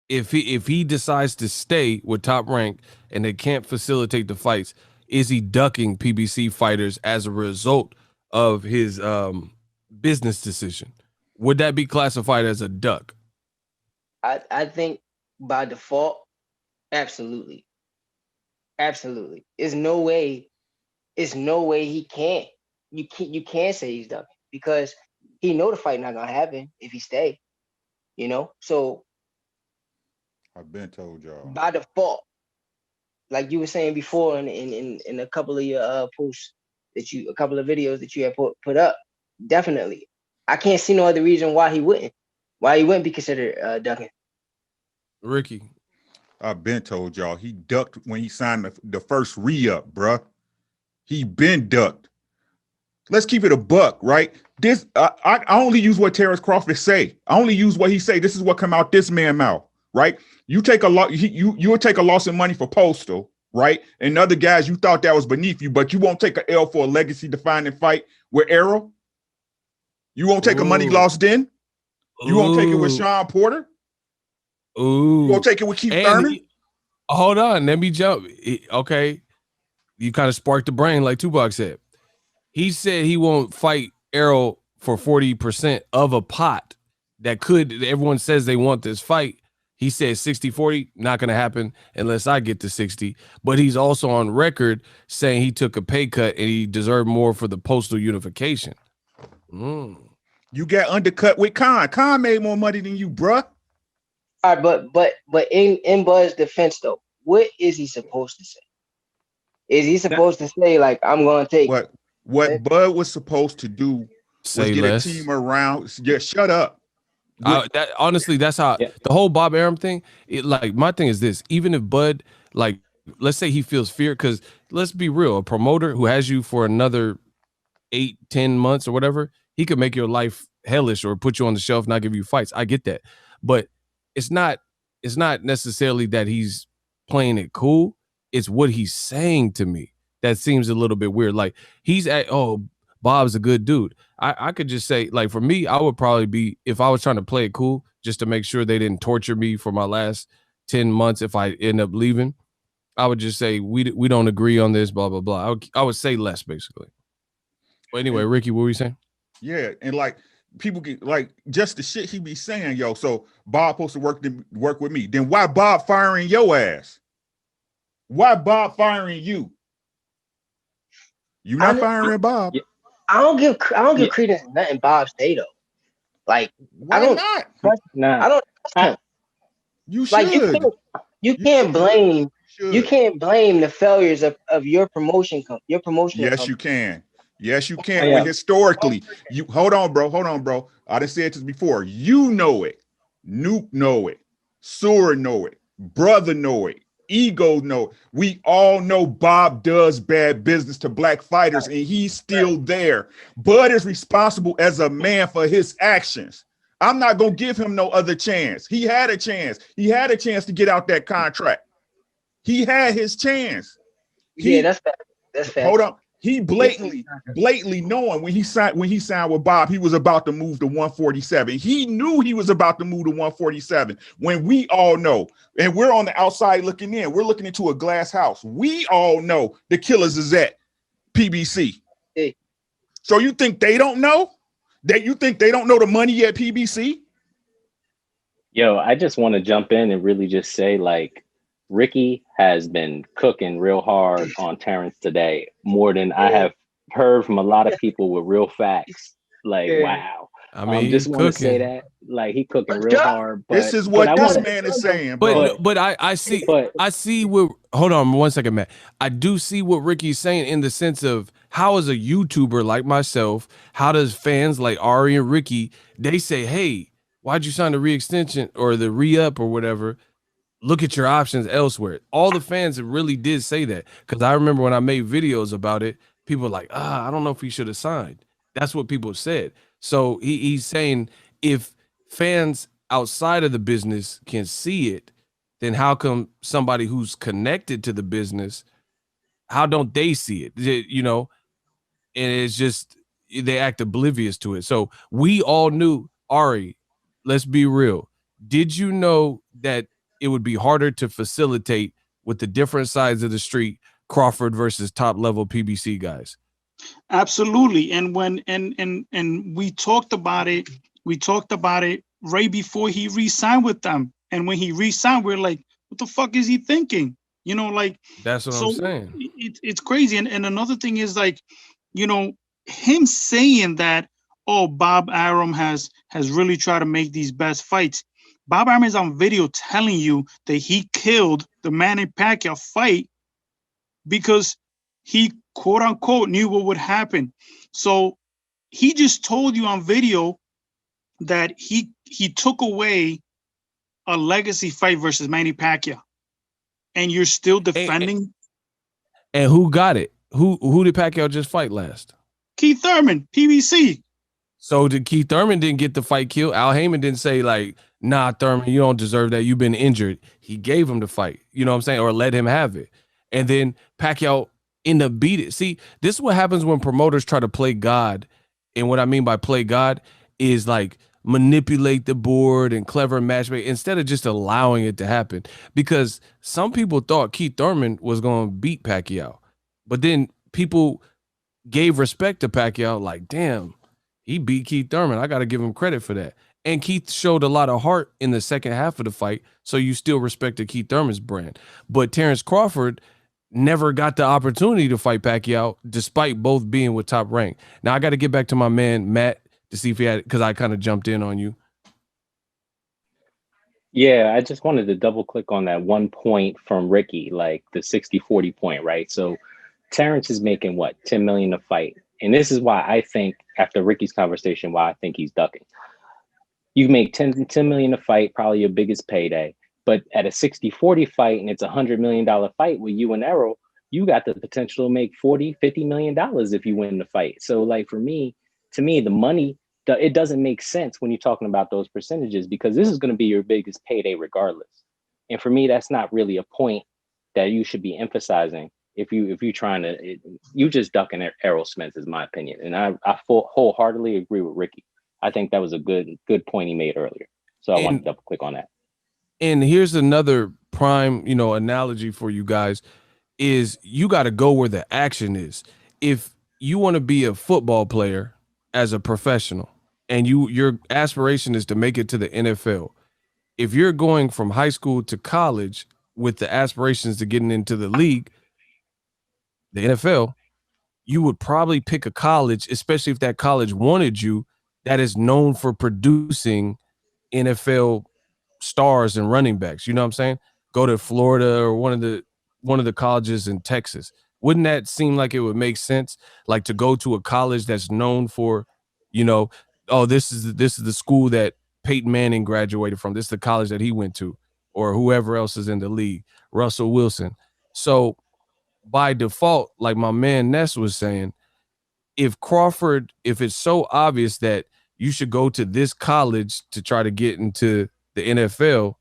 if he decides to stay with Top Rank and they can't facilitate the fights, is he ducking PBC fighters as a result of his business decision? Would that be classified as a duck? I think by default, absolutely. Absolutely. There's no way he can't. You can't say he's ducking, because he know the fight not gonna happen if he stay. You know, so I've been told y'all by default, like you were saying before in a couple of your posts a couple of videos that you had put up, definitely. I can't see no other reason why he wouldn't be considered ducking. Ricky, I've been told y'all he ducked when he signed the first re-up, bruh. He been ducked. Let's keep it a buck, right? This I only use what Terence Crawford say. I only use what he say. This is what come out this man mouth, right? You take a lot. You will take a loss in money for Postal, right? And other guys, you thought that was beneath you, but you won't take an L for a legacy-defining fight with Errol. You won't take a money loss then. You won't take it with Sean Porter. Ooh. You won't take it with Keith Thurman. Hold on, let me jump. Okay, you kind of sparked the brain, like Tupac said. He said he won't fight Errol for 40% of a pot that could. Everyone says they want this fight. He said 60-40, not going to happen unless I get to 60. But he's also on record saying he took a pay cut and he deserved more for the postal unification. You got undercut with Khan. Khan made more money than you, bruh. All right, but in Bud's defense though, what is he supposed to say? Is he supposed to say like, I'm gonna take what Bud was supposed to do was Say get less. a team around. Yeah, shut up. Honestly, that's how the whole Bob Arum thing. Like my thing is this: even if Bud, like, let's say he feels fear, because let's be real, a promoter who has you for another 8-10 months or whatever, he could make your life hellish or put you on the shelf, not give you fights. I get that, but it's not necessarily that he's playing it cool. It's what he's saying to me that seems a little bit weird. Like Bob's a good dude. I could just say, like, for me, I would probably be, if I was trying to play it cool, just to make sure they didn't torture me for my last 10 months if I end up leaving, I would just say, we don't agree on this, blah, blah, blah. I would say less, basically. But anyway, Ricky, what were you saying? Yeah, and like people get like just the shit he be saying, yo. So Bob supposed to work with me. Then why Bob firing your ass? Why Bob firing you? You not firing Bob? I don't give credence to nothing Bob say though. Like why not? I don't trust him. You should. Like you can't blame the failures of your promotion. Yes, you can. Yes, you can. Historically, you hold on, bro. I done said this before. You know it. Nuke know it. Sewer know it. Brother know it. Ego know it. We all know Bob does bad business to black fighters, and he's still there. Bud is responsible as a man for his actions. I'm not gonna give him no other chance. He had a chance. He had a chance to get out that contract. He had his chance. That's fair. Hold on. He blatantly knowing when he signed with Bob, he was about to move to 147. He knew he was about to move to 147 when we all know, and we're on the outside looking in. We're looking into a glass house. We all know the killers is at PBC. Hey. So you think they don't know? You think they don't know the money at PBC? Yo, I just want to jump in and really just say, like, Ricky has been cooking real hard on Terence today, more than I have heard from a lot of people with real facts. Like, wow. I mean, just want to say that, like, he cooking real hard. But this is what this man is saying, bro. But I see what. Hold on 1 second, Matt. I do see what Ricky's saying in the sense of how, as a YouTuber like myself, how does fans like Ari and Ricky, they say, hey, why'd you sign the re-extension or the re-up or whatever? Look at your options elsewhere. All the fans really did say that, because I remember when I made videos about it, people were like, I don't know if he should have signed. That's what people said. So he's saying, if fans outside of the business can see it, then how come somebody who's connected to the business, how don't they see it? You know, and it's just, they act oblivious to it. So we all knew, Ari, let's be real. Did you know that it would be harder to facilitate with the different sides of the street, Crawford versus top level PBC guys? Absolutely. And when and we talked about it right before he re-signed with them. And when he re-signed, we're like, what the fuck is he thinking? You know, like, that's what I'm saying. It's crazy. And another thing is, like, you know, him saying that, oh, Bob Arum has really tried to make these best fights. Bob Arum is on video telling you that he killed the Manny Pacquiao fight because he, quote unquote, knew what would happen. So he just told you on video that he took away a legacy fight versus Manny Pacquiao, and you're still defending. And who got it? Who did Pacquiao just fight last? Keith Thurman, PBC. So did Keith Thurman didn't get the fight killed? Al Heyman didn't say, like, nah, Thurman, you don't deserve that. You've been injured. He gave him the fight, you know what I'm saying? Or let him have it. And then Pacquiao ended up beat it. See, this is what happens when promoters try to play God. And what I mean by play God is, like, manipulate the board and clever matchmaking instead of just allowing it to happen. Because some people thought Keith Thurman was going to beat Pacquiao. But then people gave respect to Pacquiao, like, damn, he beat Keith Thurman. I got to give him credit for that. And Keith showed a lot of heart in the second half of the fight, so you still respected Keith Thurman's brand. But Terence Crawford never got the opportunity to fight Pacquiao, despite both being with Top Rank. Now, I got to get back to my man, Matt, to see if he had, because I kind of jumped in on you. Yeah, I just wanted to double click on that one point from Ricky, like the 60-40 point, right? So Terence is making what, 10 million a fight. And this is why I think, after Ricky's conversation, why I think he's ducking. You make 10 million a fight, probably your biggest payday. But at a 60-40 fight, and it's $100 million fight with you and Errol, you got the potential to make $40-50 million if you win the fight. So like for me, to me, the money, it doesn't make sense when you're talking about those percentages, because this is going to be your biggest payday regardless. And for me, that's not really a point that you should be emphasizing if you're trying to, you just ducking Errol Spence, is my opinion. And I wholeheartedly agree with Ricky. I think that was a good point he made earlier. So I want to double click on that. And here's another prime, analogy for you guys is you got to go where the action is. If you want to be a football player as a professional and your aspiration is to make it to the NFL, if you're going from high school to college with the aspirations to getting into the league, the NFL, you would probably pick a college, especially if that college wanted you, that is known for producing NFL stars and running backs. You know what I'm saying? Go to Florida or one of the colleges in Texas. Wouldn't that seem like it would make sense? Like to go to a college that's known for, this is the school that Peyton Manning graduated from. This is the college that he went to, or whoever else is in the league, Russell Wilson. So by default, like my man Ness was saying, if it's so obvious that you should go to this college to try to get into the NFL,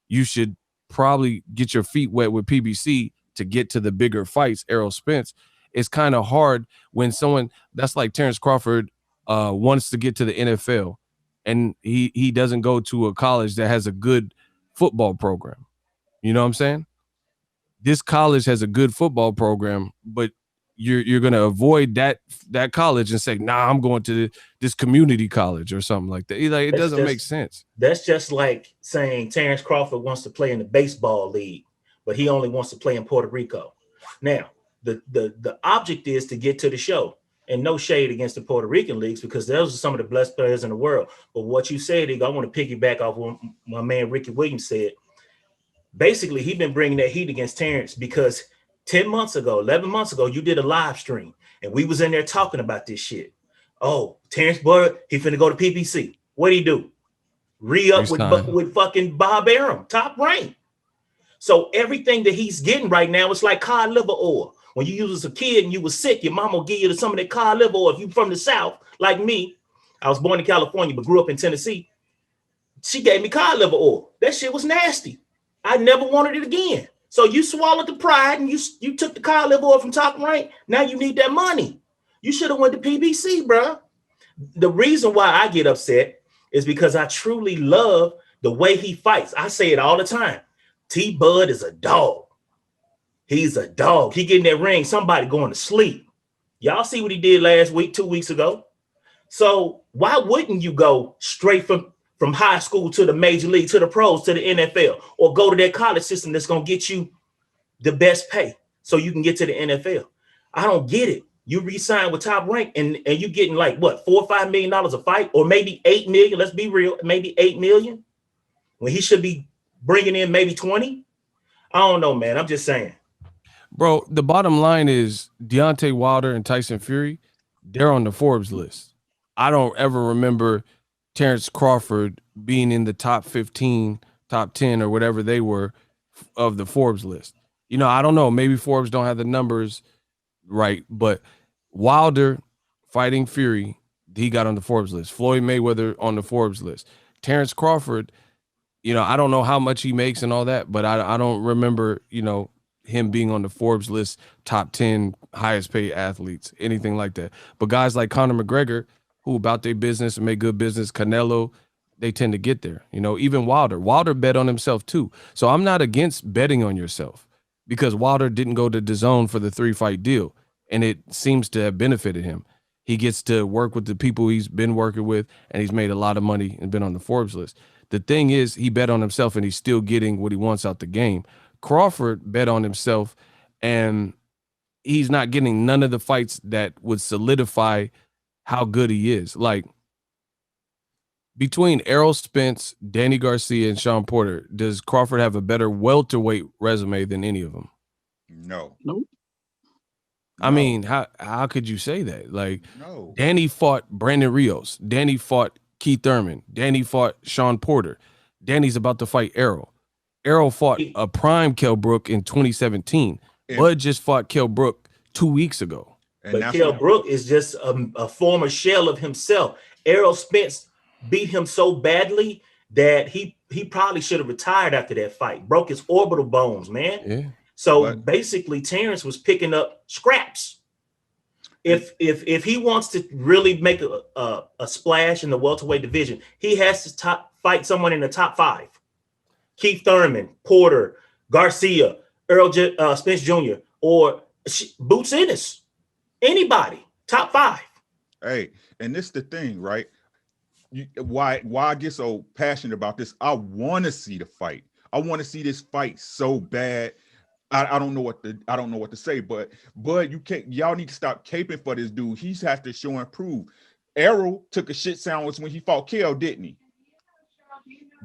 you should probably get your feet wet with PBC to get to the bigger fights. Errol Spence. It's kind of hard when someone that's like Terence Crawford wants to get to the NFL and he doesn't go to a college that has a good football program. You know what I'm saying? This college has a good football program, but you're going to avoid that college and say, nah, I'm going to this community college or something like that. Like, it doesn't make sense. That's just like saying Terence Crawford wants to play in the baseball league, but he only wants to play in Puerto Rico. Now, the object is to get to the show, and no shade against the Puerto Rican leagues, because those are some of the best players in the world. But what you said, I want to piggyback off what my man Ricky Williams said. Basically, he's been bringing that heat against Terence because 11 months ago, you did a live stream and we was in there talking about this shit. Oh, Terence Boyd, he finna go to PBC. What'd he do? Re-up with fucking Bob Arum, Top Rank. So everything that he's getting right now is like cod liver oil. When you use as a kid and you was sick, your mama will give you some of that cod liver oil. If you from the South, like me, I was born in California but grew up in Tennessee. She gave me cod liver oil. That shit was nasty. I never wanted it again. So you swallowed the pride and you took the cod liver oil from Top Rank. Now you need that money. You should have went to PBC, bro. The reason why I get upset is because I truly love the way he fights. I say it all the time. T-Bud is a dog. He's a dog. He get in that ring, somebody going to sleep. Y'all see what he did last week, 2 weeks ago. So why wouldn't you go straight from high school to the major league, to the pros, to the NFL, or go to that college system that's going to get you the best pay so you can get to the NFL? I don't get it. You re-sign with Top Rank and you getting like what, $4 or $5 million a fight, or maybe 8 million. Let's be real, maybe 8 million when he should be bringing in maybe 20. I don't know, man. I'm just saying. Bro, the bottom line is Deontay Wilder and Tyson Fury, they're on the Forbes list. I don't ever remember Terence Crawford being in the top 15, top 10, or whatever they were of the Forbes list. I don't know. Maybe Forbes don't have the numbers right, but Wilder fighting Fury, he got on the Forbes list. Floyd Mayweather on the Forbes list. Terence Crawford, I don't know how much he makes and all that, but I don't remember, him being on the Forbes list, top 10 highest paid athletes, anything like that. But guys like Conor McGregor, who about their business and make good business, Canelo, they tend to get there. Even Wilder bet on himself too. So I'm not against betting on yourself, because Wilder didn't go to DAZN for the 3-fight deal, and it seems to have benefited him. He gets to work with the people he's been working with, and he's made a lot of money and been on the Forbes list. The thing is, he bet on himself, and he's still getting what he wants out the game. Crawford bet on himself, and he's not getting none of the fights that would solidify how good he is. Like, between Errol Spence, Danny Garcia, and Sean Porter, does Crawford have a better welterweight resume than any of them? No. Nope. I mean, how could you say that? Like, No. Danny fought Brandon Rios. Danny fought Keith Thurman. Danny fought Sean Porter. Danny's about to fight Errol. Errol fought a prime Kell Brook in 2017. Bud just fought Kell Brook 2 weeks ago. But Kell Brook is just a former shell of himself. Errol Spence beat him so badly that he probably should have retired after that fight. Broke his orbital bones, man. Yeah. So basically, Terence was picking up scraps. If he wants to really make a splash in the welterweight division, he has to fight someone in the top 5. Keith Thurman, Porter, Garcia, Errol Spence Jr., or Boots Ennis. Anybody, top 5. Hey, and this is the thing, right? Why I get so passionate about this? I want to see the fight. I want to see this fight so bad. I don't know what to say, but you can't. Y'all need to stop caping for this dude. He has to show and prove. Errol took a shit sandwich when he fought Kell, didn't he?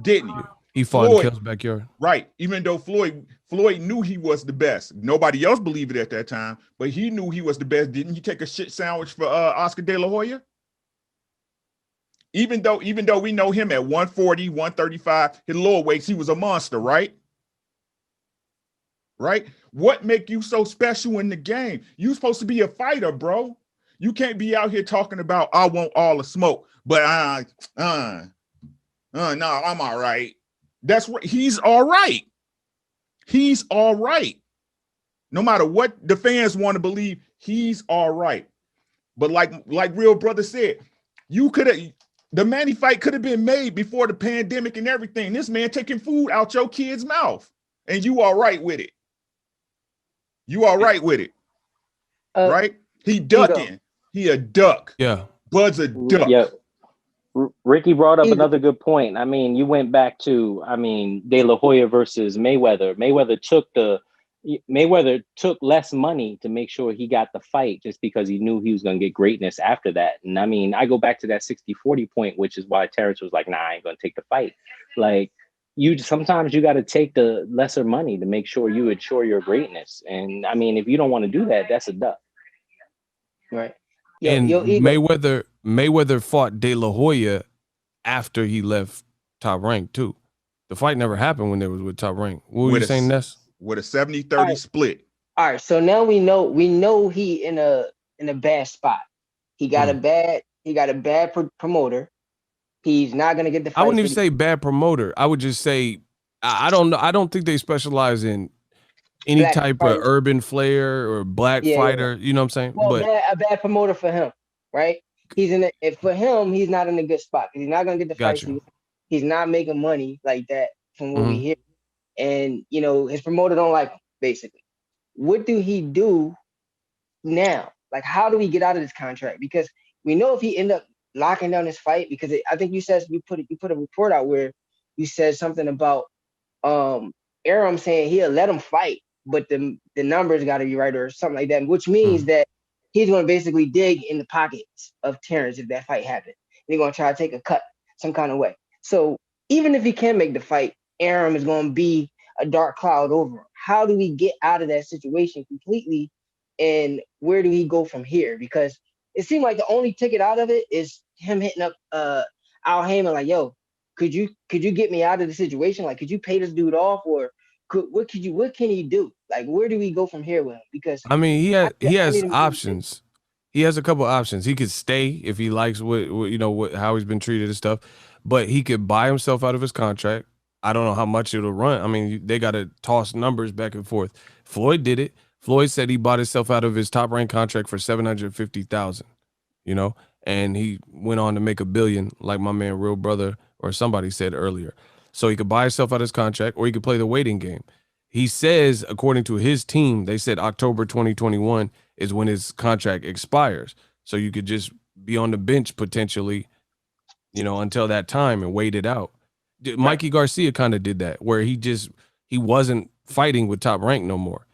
Didn't he? He fought in Kell's backyard. Right. Even though Floyd knew he was the best. Nobody else believed it at that time, but he knew he was the best. Didn't he take a shit sandwich for Oscar De La Hoya? Even though we know him at 140, 135, his lower weights, he was a monster, right? Right? What make you so special in the game? You supposed to be a fighter, bro. You can't be out here talking about I want all the smoke, but no, I'm all right. That's what he's all right. He's all right. No matter what the fans want to believe, he's all right. But like Real Brother said, the Manny fight could have been made before the pandemic and everything. This man taking food out your kid's mouth, and you all right with it. You all right with it, right? He ducking. He a duck. Yeah. Bud's a duck. Yeah. Ricky brought up another good point. I mean, you went back to, De La Hoya versus Mayweather. Mayweather took less money to make sure he got the fight just because he knew he was going to get greatness after that. And I mean, I go back to that 60-40 point, which is why Terence was like, nah, I ain't going to take the fight. Like, sometimes you got to take the lesser money to make sure you ensure your greatness. And I mean, if you don't want to do that, that's a duck. Right. Mayweather fought De La Hoya after he left Top Rank too. The fight never happened when they was with Top Rank. What were you saying, Ness? With a 70-30 split. All right. So now we know he in a bad spot. He got a bad promoter. He's not gonna get the fight. I wouldn't even say bad promoter. I would just say I don't know. I don't think they specialize in any black type fighter. of urban flair or black fighter. You know what I'm saying? Well, but a bad promoter for him, right? For him, he's not in a good spot. He's not gonna get the fight. He's not making money like that from what we hear. And his promoter don't like him, basically. What do he do now? Like, how do we get out of this contract? Because we know if he end up locking down this fight, because I think you put a report out where you said something about Arum saying he'll let him fight, but the numbers got to be right or something like that, which means that he's going to basically dig in the pockets of Terence if that fight happens. They're going to try to take a cut some kind of way. So even if he can make the fight, Arum is going to be a dark cloud over him. How do we get out of that situation completely, and where do we go from here? Because it seemed like the only ticket out of it is him hitting up Al Heyman like, yo, could you get me out of the situation? Like, could you pay this dude off, or what can he do? Like, where do we go from here with him? Because I mean, he has options. He has a couple options. He could stay if he likes how he's been treated and stuff, but he could buy himself out of his contract. I don't know how much it'll run. I mean, they got to toss numbers back and forth. Floyd did it. Floyd said he bought himself out of his Top Rank contract for $750,000, and he went on to make $1 billion, like my man Real Brother or somebody said earlier. So he could buy himself out of his contract, or he could play the waiting game. He says, according to his team, they said October 2021 is when his contract expires. So you could just be on the bench potentially, until that time and wait it out. Mikey Garcia kind of did that, where he wasn't fighting with Top Rank no more.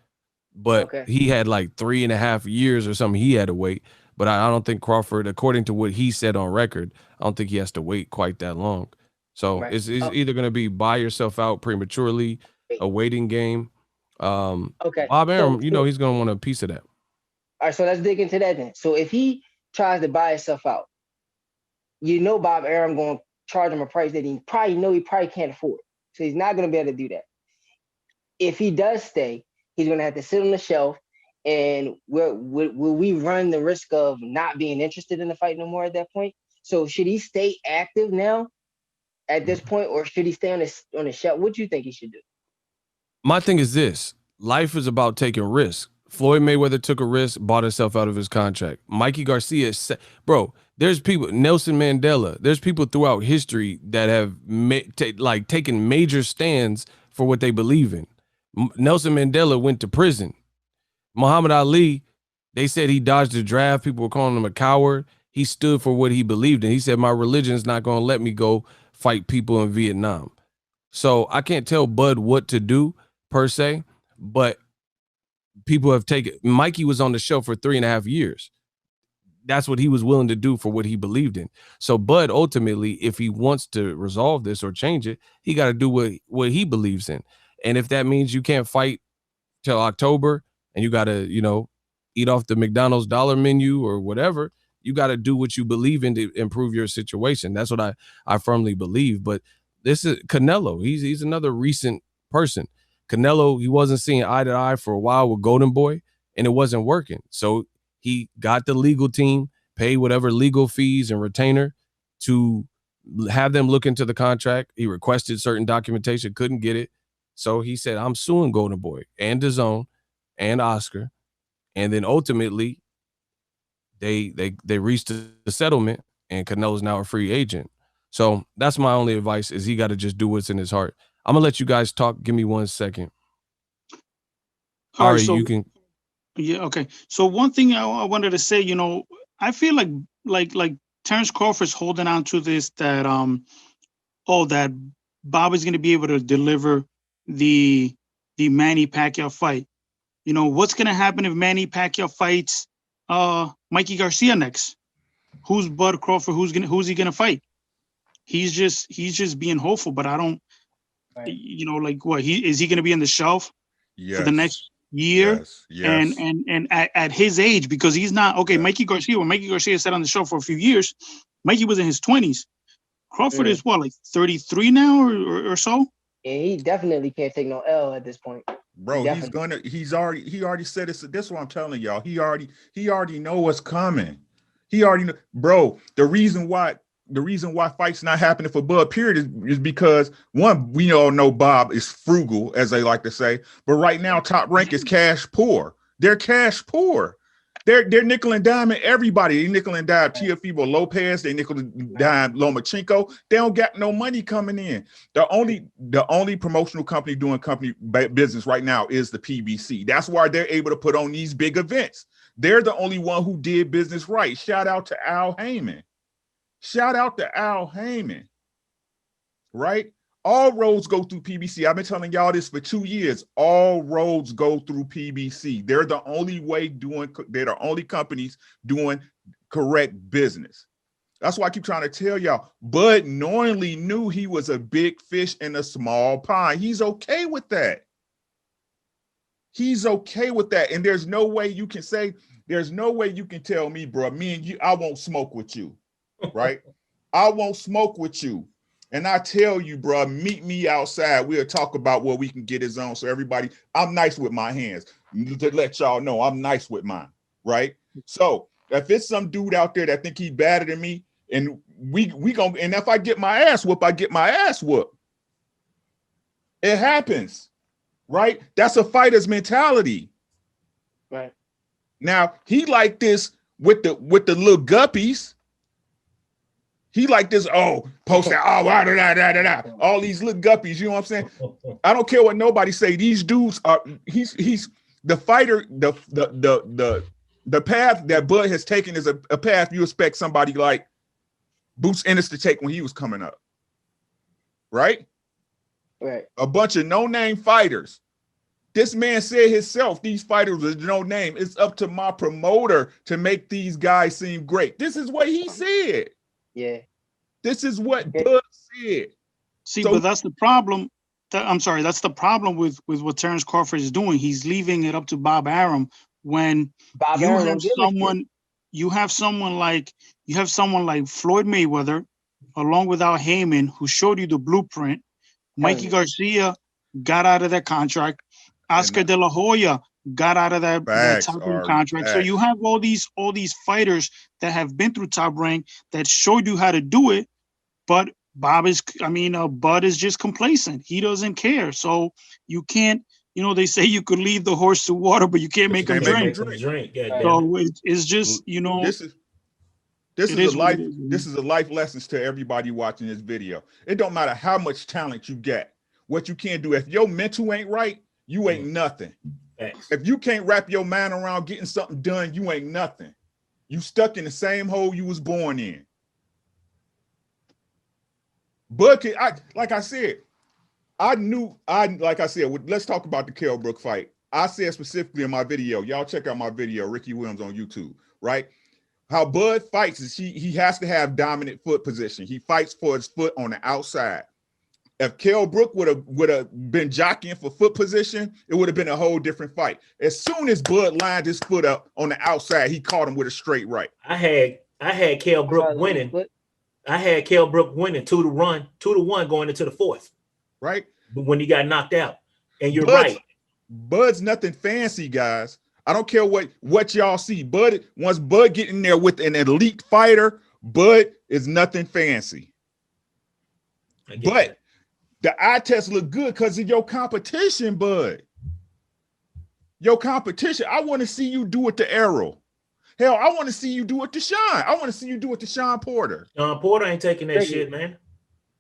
But he had like 3.5 years or something he had to wait. But I don't think Crawford, according to what he said on record, I don't think he has to wait quite that long. So it's either going to be buy yourself out prematurely, a waiting game. Bob Arum, he's going to want a piece of that. All right, so let's dig into that then. So if he tries to buy himself out, Bob Arum going to charge him a price that he probably can't afford. So he's not going to be able to do that. If he does stay, he's going to have to sit on the shelf. And will we run the risk of not being interested in the fight no more at that point? So should he stay active now at this point, or should he stay on the shelf? What do you think he should do? My thing is this: life is about taking risks. Floyd Mayweather took a risk, bought himself out of his contract. Mikey Garcia, bro, there's people, Nelson Mandela, there's people throughout history that have taken major stands for what they believe in. Nelson Mandela went to prison. Muhammad Ali, they said he dodged the draft. People were calling him a coward. He stood for what he believed in. He said, my religion is not going to let me go fight people in Vietnam. So I can't tell Bud what to do per se, but people have taken, Mikey was on the show for 3.5 years. That's what he was willing to do for what he believed in. So Bud, ultimately, if he wants to resolve this or change it, he got to do what he believes in. And if that means you can't fight till October and you got to, eat off the McDonald's dollar menu or whatever, you got to do what you believe in to improve your situation. That's what I firmly believe. But this is Canelo. He's another recent person. Canelo, he wasn't seeing eye to eye for a while with Golden Boy, and it wasn't working. So he got the legal team, paid whatever legal fees and retainer to have them look into the contract. He requested certain documentation, couldn't get it. So he said, I'm suing Golden Boy and DAZN and Oscar. And then ultimately, they reached the settlement, and Canelo's now a free agent. So that's my only advice, is he got to just do what's in his heart. I'm going to let you guys talk. Give me 1 second. All right, you can. Yeah, okay. So one thing I wanted to say, I feel like Terence Crawford's holding on to this, that that Bob is going to be able to deliver the Manny Pacquiao fight. What's going to happen if Manny Pacquiao fights Mikey Garcia next? Who's Bud Crawford? Who's he going to fight? He's just being hopeful, but I don't, what, is he going to be on the shelf for the next year? Yes. And at his age, because he's not, okay, Mikey Garcia, when Mikey Garcia sat on the show for a few years, Mikey was in his 20s. Crawford is what, like 33 now or so? Yeah, he definitely can't take no L at this point. Bro, he already said this. This is what I'm telling y'all. He already know what's coming. He already know, bro. The reason why fights not happening for Bud, period, is because, one, we all know Bob is frugal, as they like to say. But right now, Top Rank is cash poor. They're cash poor. They're nickel and diming everybody. They nickel and dime Teofimo Lopez. They nickel and dime Lomachenko. They don't got no money coming in. The only promotional company doing company business right now is the PBC. That's why they're able to put on these big events. They're the only one who did business right. Shout out to Al Heyman. Right? All roads go through PBC. I've been telling y'all this for 2 years. All roads go through PBC. They're the only companies doing correct business. That's why I keep trying to tell y'all. Bud knowingly knew he was a big fish in a small pond. He's okay with that. And there's no way you can tell me, bro, me and you, I won't smoke with you. Right? I won't smoke with you. And I tell you, bro, meet me outside. We'll talk about what we can get his own. So everybody, I'm nice with my hands. To let y'all know, I'm nice with mine, right? So if it's some dude out there that think he's better than me, and we gonna, and if I get my ass whooped, I get my ass whooped. It happens, right? That's a fighter's mentality. Right. Now he like this with the little guppies. He like this, post that, all these little guppies, you know what I'm saying? I don't care what nobody say. These dudes are, he's the fighter, the path that Bud has taken is a path you expect somebody like Boots Ennis to take when he was coming up. Right? Right. A bunch of no-name fighters. This man said himself, these fighters are no name. It's up to my promoter to make these guys seem great. This is what he said. Yeah. This is what Bud said. See, but that's the problem. That's the problem with what Terence Crawford is doing. He's leaving it up to Bob Arum when Bob you Arum have don't give a shit. you have someone like Floyd Mayweather, along with Al Heyman, who showed you the blueprint. Mikey you. Garcia got out of that contract. Oscar And De La Hoya got out of that facts Top Rank are contract. So you facts. have all these fighters that have been through Top Rank that showed you how to do it, but Bud is just complacent. He doesn't care. So you can't, they say you could lead the horse to water, but you can't But you make him can't make him drink. Make them drink. Yeah, Right. damn So it. it's just, This is this it is a is what life it is, man. this is a life lessons to everybody watching this video. It don't matter how much talent you get, what you can't do. If your mental ain't right, you ain't nothing. Thanks. If you can't wrap your mind around getting something done, you ain't nothing. You stuck in the same hole you was born in. But like I said, let's talk about the Kell Brook fight. I said specifically in my video, y'all check out my video, Ricky Williams on YouTube, right? How Bud fights is he has to have dominant foot position. He fights for his foot on the outside. If Kell Brook would have been jockeying for foot position, it would have been a whole different fight. As soon as Bud lined his foot up on the outside, he caught him with a straight right. I had Kell Brook winning. I had Kell Brook winning 2-1 going into the fourth. Right? When he got knocked out. And you're right. Bud's nothing fancy, guys. I don't care what y'all see. Once Bud get in there with an elite fighter, Bud is nothing fancy. But the eye test look good because of your competition, Bud. Your competition. I want to see you do it to Errol. Hell, I want to see you do it to Sean. I want to see you do it to Sean Porter. Sean Porter ain't taking that shit, man.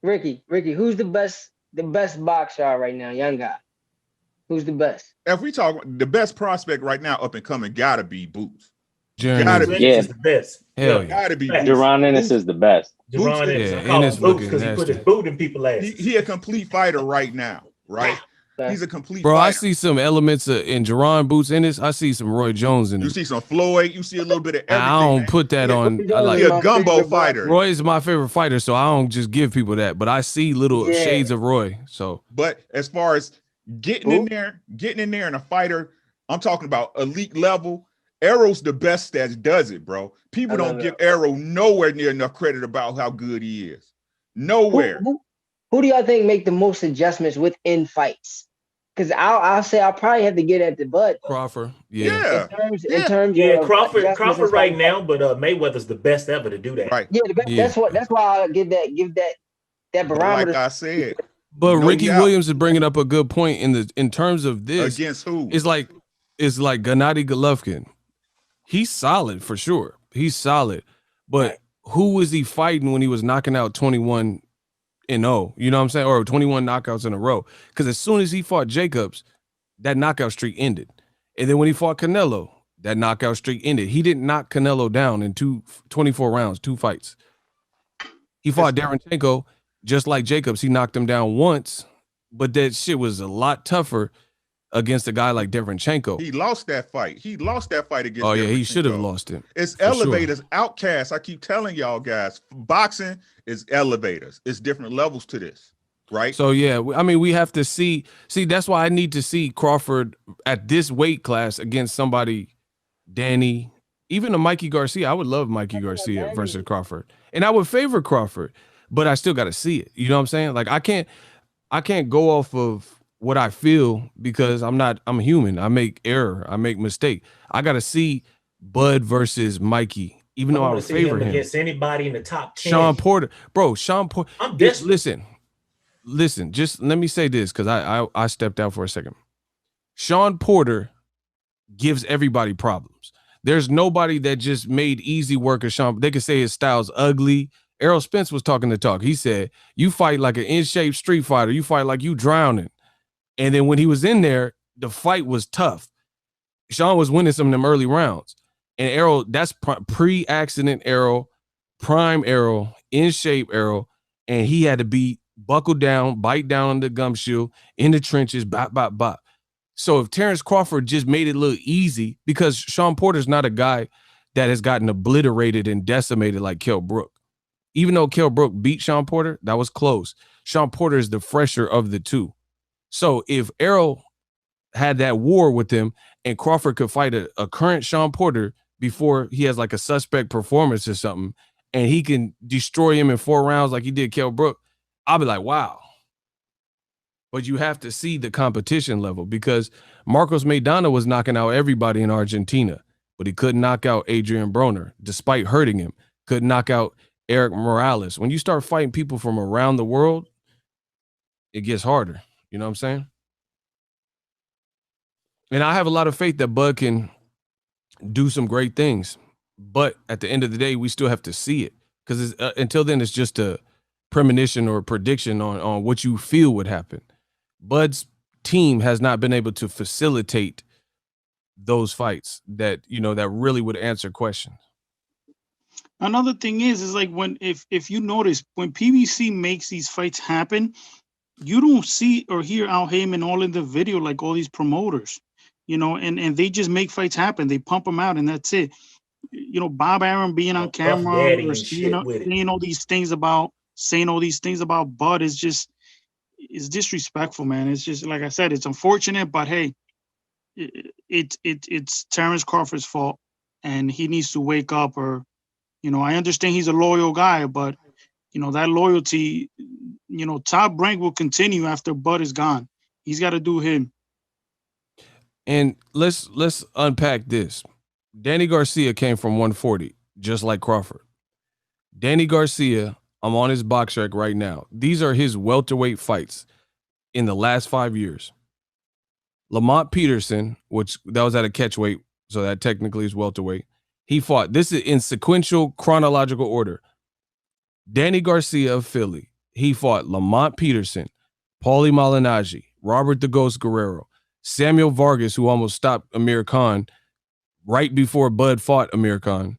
Ricky, who's the best boxer right now, young guy? Who's the best? If we talk the best prospect right now, up and coming, gotta be Boots. Gotta be. Yeah. Is the best. Hell yeah. Gotta be. Jaron Ennis is the best. Jaron Ennis. Yeah, I call Ennis him Boots looking because he put his nasty. boot in people's ass. He a complete fighter right now, right? He's a complete Bro, I fighter. see some elements in Jaron Boots in this. I see some Roy Jones in You it. see some Floyd. You see a little bit of everything. I don't man. put that on. I like He a gumbo fighter. Roy is my favorite fighter, so I don't just give people that. But I see little shades of Roy. So, but as far as getting in there and a fighter, I'm talking about elite level. Errol's the best that does it, bro. People don't give Errol nowhere near enough credit about how good he is. Nowhere. Who do y'all think make the most adjustments within fights? Because I'll say I'll probably have to get at the Bud. Crawford, yeah. In terms yeah, of Crawford right now, but Mayweather's the best ever to do that. Right. Yeah, that's why I give that barometer. Like I said. But Ricky Williams is bringing up a good point in terms of this. Against who? It's like Gennady Golovkin. He's solid for sure. He's solid. But who was he fighting when he was knocking out 21-0? You know what I'm saying? Or 21 knockouts in a row. Because as soon as he fought Jacobs, that knockout streak ended. And then when he fought Canelo, that knockout streak ended. He didn't knock Canelo down in 24 rounds, 2 fights. He fought Darenchenko just like Jacobs. He knocked him down once, but that shit was a lot tougher against a guy like Darenchenko. He lost that fight. Against Oh, yeah, he should have lost it. It's elevators, outcasts. I keep telling y'all guys, boxing is elevators. It's different levels to this, right? So, yeah, I mean, we have to see, that's why I need to see Crawford at this weight class against somebody, Danny, even a Mikey Garcia. I would love Mikey Garcia versus Crawford. And I would favor Crawford, but I still got to see it. You know what I'm saying? Like, I can't go off of what I feel because I'm human. I make error. I make mistake. I got to see Bud versus Mikey, even though I would favor him against anybody in the top 10. Sean Porter, bro, Sean Porter. I'm desperate. Listen, just let me say this because I stepped out for a second. Sean Porter gives everybody problems. There's nobody that just made easy work of Sean. They could say his style's ugly. Errol Spence was talking the talk. He said, you fight like an in-shape street fighter. You fight like you drowning. And then when he was in there, the fight was tough. Sean was winning some of them early rounds. And Errol, that's pre-accident Errol, prime Errol, in-shape Errol. And he had to be buckled down, bite down on the gumshoe, in the trenches, bop, bop, bop. So if Terence Crawford just made it look easy, because Sean Porter's not a guy that has gotten obliterated and decimated like Kell Brook. Even though Kell Brook beat Sean Porter, that was close. Sean Porter is the fresher of the two. So if Errol had that war with him, and Crawford could fight a current Sean Porter before he has like a suspect performance or something, and he can destroy him in 4 rounds like he did Kell Brook, I'll be like, wow. But you have to see the competition level, because Marcos Maidana was knocking out everybody in Argentina, but he couldn't knock out Adrian Broner despite hurting him. Couldn't knock out Eric Morales. When you start fighting people from around the world, it gets harder. You know what I'm saying? And I have a lot of faith that Bud can do some great things. But at the end of the day, we still have to see it, because until then, it's just a premonition or a prediction on what you feel would happen. Bud's team has not been able to facilitate those fights that, you know, that really would answer questions. Another thing is like when if you notice, when PBC makes these fights happen, you don't see or hear Al Heyman all in the video like all these promoters, you know, and they just make fights happen. They pump them out and that's it. You know, Bob Arum being on camera or saying all these things about Bud is just, it's disrespectful, man. It's just, like I said, it's unfortunate, but hey, it's Terence Crawford's fault, and he needs to wake up. Or, you know, I understand he's a loyal guy, but you know, that loyalty, you know, Top Rank will continue after Bud is gone. He's got to do him. And let's unpack this. Danny Garcia came from 140, just like Crawford. Danny Garcia, I'm on his box rec right now. These are his welterweight fights in the last 5 years. Lamont Peterson, which that was at a catchweight, so that technically is welterweight. He fought. This is in sequential chronological order. Danny Garcia of Philly. He fought Lamont Peterson, Paulie Malignaggi, Robert the Ghost Guerrero, Samuel Vargas, who almost stopped Amir Khan right before Bud fought Amir Khan,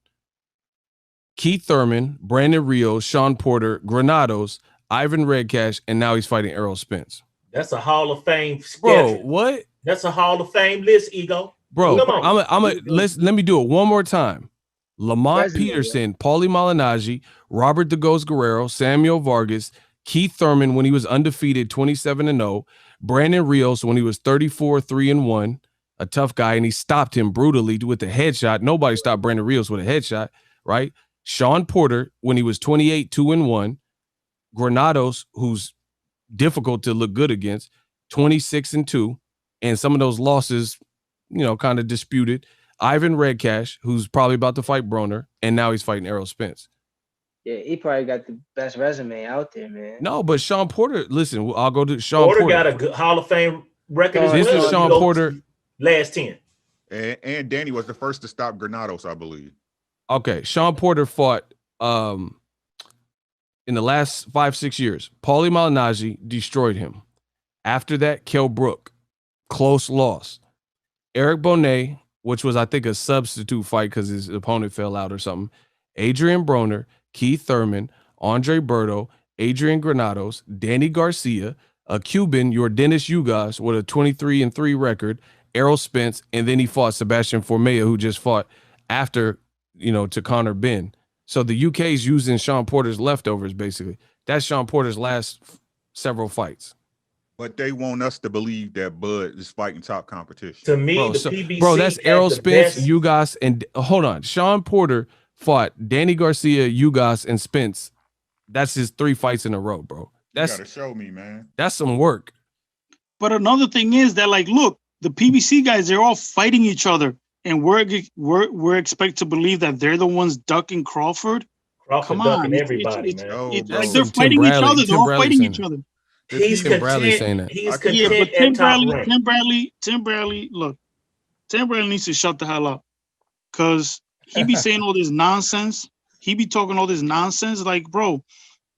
Keith Thurman, Brandon Rios, Sean Porter, Granados, Ivan Redcash, and now he's fighting Errol Spence. That's a Hall of Fame Bro, schedule. what? That's a Hall of Fame list, Ego. Bro, come on. Let me do it one more time. Lamont Peterson, Paulie Malignaggi, Robert the Ghost Guerrero, Samuel Vargas, Keith Thurman when he was undefeated 27-0, Brandon Rios when he was 34-3-1, a tough guy, and he stopped him brutally with a headshot. Nobody stopped Brandon Rios with a headshot, right? Sean Porter when he was 28-2-1, Granados, who's difficult to look good against, 26-2, and some of those losses, you know, kind of disputed. Ivan Redcash, who's probably about to fight Broner, and now he's fighting Errol Spence. Yeah, he probably got the best resume out there, man. No, but Sean Porter, listen, I'll go to Sean Porter. Porter Got a good Hall of Fame record as This well. is Sean Porter. Last 10. And Danny was the first to stop Granados, I believe. Okay, Sean Porter fought in the last 5-6 years. Paulie Malignaggi destroyed him. After that, Kell Brook, close loss. Eric Bonet, which was, I think, a substitute fight because his opponent fell out or something. Adrian Broner, Keith Thurman, Andre Berto, Adrian Granados, Danny Garcia, a Cuban, your Dennis Ugas, with a 23-3 record, Errol Spence, and then he fought Sebastian Formella, who just fought after, you know, to Conor Benn. So the UK is using Sean Porter's leftovers, basically. That's Sean Porter's last several fights. But they want us to believe that Bud is fighting top competition. To me, PBC. Bro, that's Errol Spence, Ugas, and hold on. Sean Porter fought Danny Garcia, Ugas, and Spence. That's his 3 fights in a row, bro. You gotta show me, man. That's some work. But another thing is that, like, look, the PBC guys, they're all fighting each other, and we're expected to believe that they're the ones ducking Crawford. Come on, everybody, man. It's like they're fighting each other. They're all fighting each other. He's Tim Bradley saying that. He's content at top rank. Tim Bradley, look, Tim Bradley needs to shut the hell up, because he be saying all this nonsense. He be talking all this nonsense. Like, bro,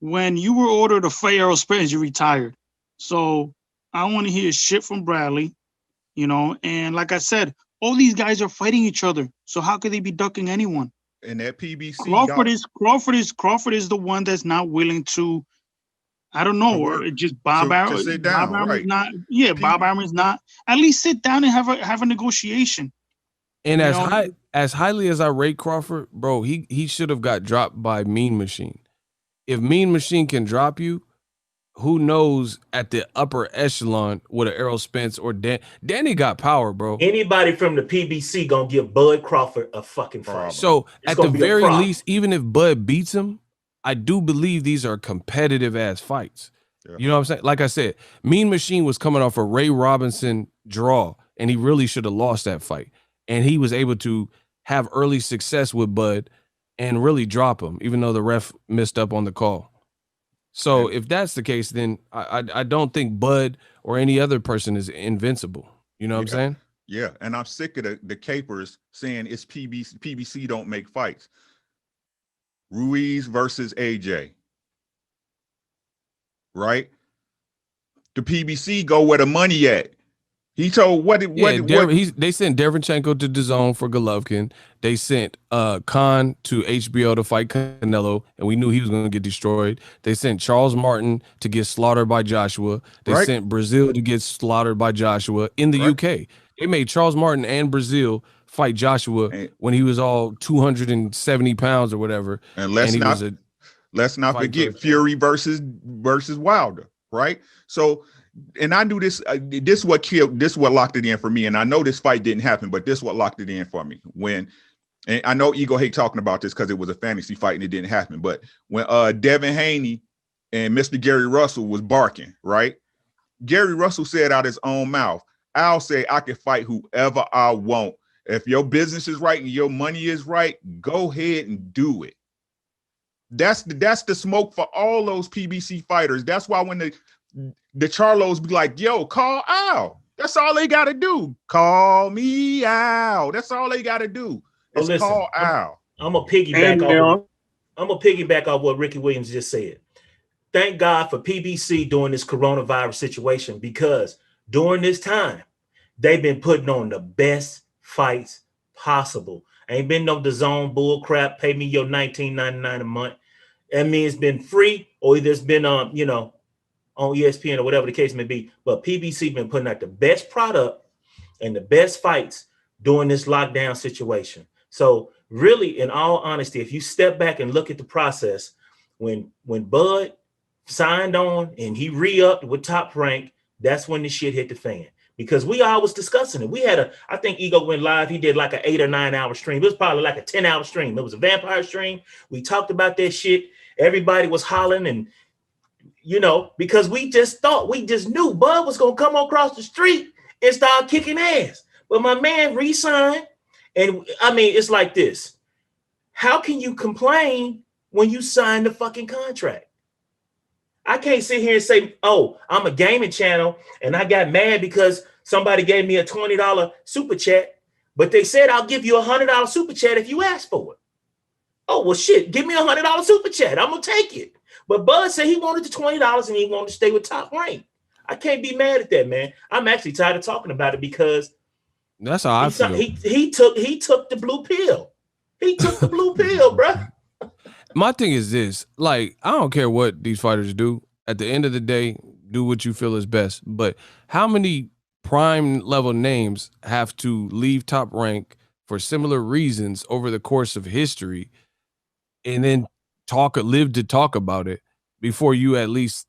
when you were ordered to fight Errol Spence, you retired. So I want to hear shit from Bradley, you know. And like I said, all these guys are fighting each other. So how could they be ducking anyone? And that PBC Crawford is the one that's not willing to. I don't know, or just Bob Arum. Bob Arum is not. Yeah, Bob Arum is not. At least sit down and have a negotiation. And as highly as I rate Crawford, bro, he should have got dropped by Mean Machine. If Mean Machine can drop you, who knows at the upper echelon with an Errol Spence or Danny got power, bro. Anybody from the PBC gonna give Bud Crawford a fucking fight. So It's at the gonna be a very problem. least, even if Bud beats him, I do believe these are competitive ass fights. Yeah. You know what I'm saying? Like I said, Mean Machine was coming off a Ray Robinson draw, and he really should have lost that fight. And he was able to have early success with Bud and really drop him, even though the ref messed up on the call. So if that's the case, then I don't think Bud or any other person is invincible. You know what I'm saying? Yeah, and I'm sick of the capers saying it's PBC don't make fights. Ruiz versus AJ. Right? The PBC go where the money at. He told they sent Derevchenko to DAZN for Golovkin. They sent Khan to HBO to fight Canelo, and we knew he was going to get destroyed. They sent Charles Martin to get slaughtered by Joshua. They sent Brazil to get slaughtered by Joshua in the UK. They made Charles Martin and Brazil fight Joshua when he was all 270 pounds or whatever. And let's not forget Fury versus Wilder, right? So, and I knew this. This what locked it in for me. And I know this fight didn't happen, but this what locked it in for me. And I know Ego hate talking about this because it was a fantasy fight and it didn't happen. But when Devin Haney and Mr. Gary Russell was barking, right? Gary Russell said out his own mouth, "I'll say I can fight whoever I want. If your business is right and your money is right, go ahead and do it." That's the smoke for all those PBC fighters. That's why when the Charlos be like, "Yo, call Al." That's all they got to do. Call me Al. That's all they got to do. It's call Al. I'm gonna piggyback off what Ricky Williams just said. Thank God for PBC during this coronavirus situation, because during this time, they've been putting on the best fights possible. Ain't been no DAZN bull crap. Pay me your $19.99 a month. I mean, it's been free, or either it's been on ESPN or whatever the case may be. But PBC been putting out the best product and the best fights during this lockdown situation. So really, in all honesty, if you step back and look at the process, when Bud signed on and he re-upped with Top Rank, that's when the shit hit the fan. Because we always discussing it. We had I think Ego went live. He did like an 8 or 9 hour stream. It was probably like a 10-hour stream. It was a vampire stream. We talked about that shit. Everybody was hollering, and because we just knew Bud was gonna come across the street and start kicking ass. But my man re-signed, and I mean, it's like this. How can you complain when you sign the fucking contract? I can't sit here and say, "Oh, I'm a gaming channel and I got mad because somebody gave me a $20 super chat, but they said I'll give you a $100 super chat if you ask for it." Oh, well, shit, give me a $100 super chat. I'm going to take it. But Bud said he wanted the $20 and he wanted to stay with Top Rank. I can't be mad at that, man. I'm actually tired of talking about it because that's how I feel. He took the blue pill. He took the blue pill, bro. My thing is this, like, I don't care what these fighters do. At the end of the day, do what you feel is best. But how many prime level names have to leave Top Rank for similar reasons over the course of history and then live to talk about it before you at least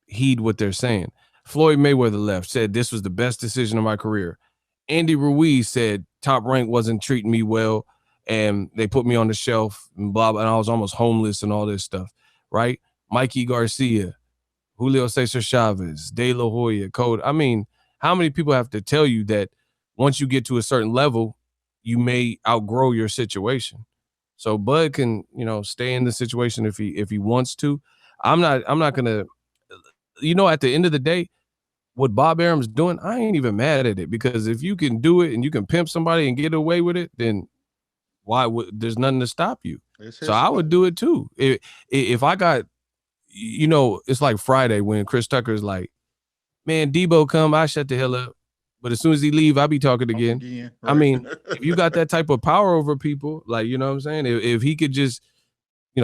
heed what they're saying? Floyd Mayweather left, said this was the best decision of my career. Andy Ruiz said Top Rank wasn't treating me well, and they put me on the shelf and blah, blah, and I was almost homeless and all this stuff, right? Mikey Garcia, Julio Cesar Chavez, De La Hoya, Code. I mean, how many people have to tell you that once you get to a certain level, you may outgrow your situation? So Bud can, stay in the situation if he wants to. I'm not gonna, at the end of the day, what Bob Arum's doing, I ain't even mad at it, because if you can do it and you can pimp somebody and get away with it, then there's nothing to stop you. So I would do it too. If I got, it's like Friday when Chris Tucker's like, "Man, Debo come, I shut the hell up. But as soon as he leave, I'll be talking again." Right? I mean, if you got that type of power over people, like, you know what I'm saying? If he could just,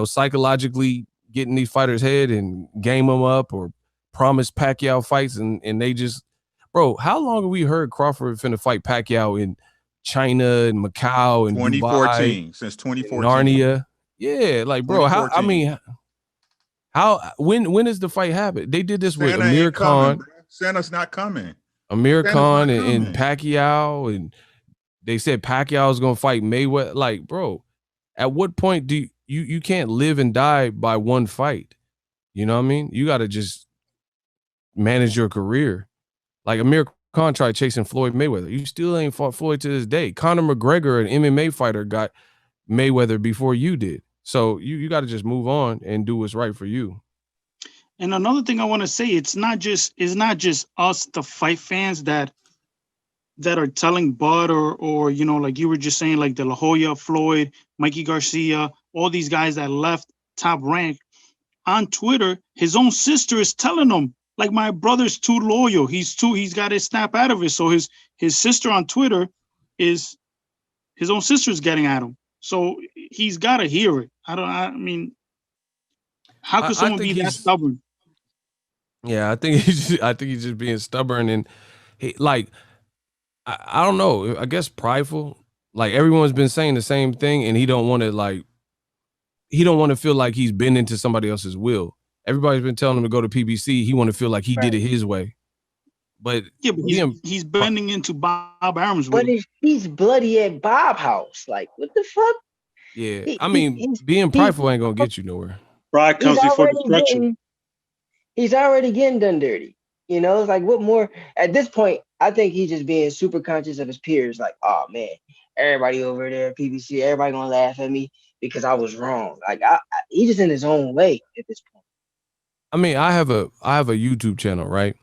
psychologically get in these fighters' head and game them up or promise Pacquiao fights and they just, bro, how long have we heard Crawford finna fight Pacquiao in China and Macau and 2014, since 2014, Narnia? Yeah, like, bro, how When is the fight happen? They did this with Santa Amir ain't coming, Khan. bro. Santa's not coming. Amir Santa's Khan not and coming. Pacquiao, and they said Pacquiao was gonna fight Mayweather. Like, bro, at what point do you can't live and die by one fight? You know what I mean? You got to just manage your career. Like Amir Khan tried chasing Floyd Mayweather. You still ain't fought Floyd to this day. Conor McGregor, an MMA fighter, got Mayweather before you did. So you got to just move on and do what's right for you. And another thing I want to say, it's not just us, the fight fans, that are telling Bud or you know, like you were just saying, like De La Hoya, Floyd, Mikey Garcia, all these guys that left Top Rank. On Twitter, his own sister is telling him, like, my brother's too loyal. He's got his snap out of it. So his sister on Twitter is his own sister's getting at him. So he's got to hear it. I mean, how could someone be that stubborn? Yeah, I think he's just being stubborn, and he, like, I don't know. I guess prideful. Like, everyone's been saying the same thing, and he don't want to feel like he's been into somebody else's will. Everybody's been telling him to go to PBC. He want to feel like he did it his way. But yeah, but he's bending into Bob Arum's will. But he's bloody at Bob house. Like, what the fuck? Yeah, I mean, being prideful ain't gonna get you nowhere. Pride comes before destruction. He's already getting done dirty. You know, it's like, what more? At this point, I think he's just being super conscious of his peers. Like, oh man, everybody over there at PBC, everybody gonna laugh at me because I was wrong. Like, he's just in his own way at this point. I mean, I have a YouTube channel, right?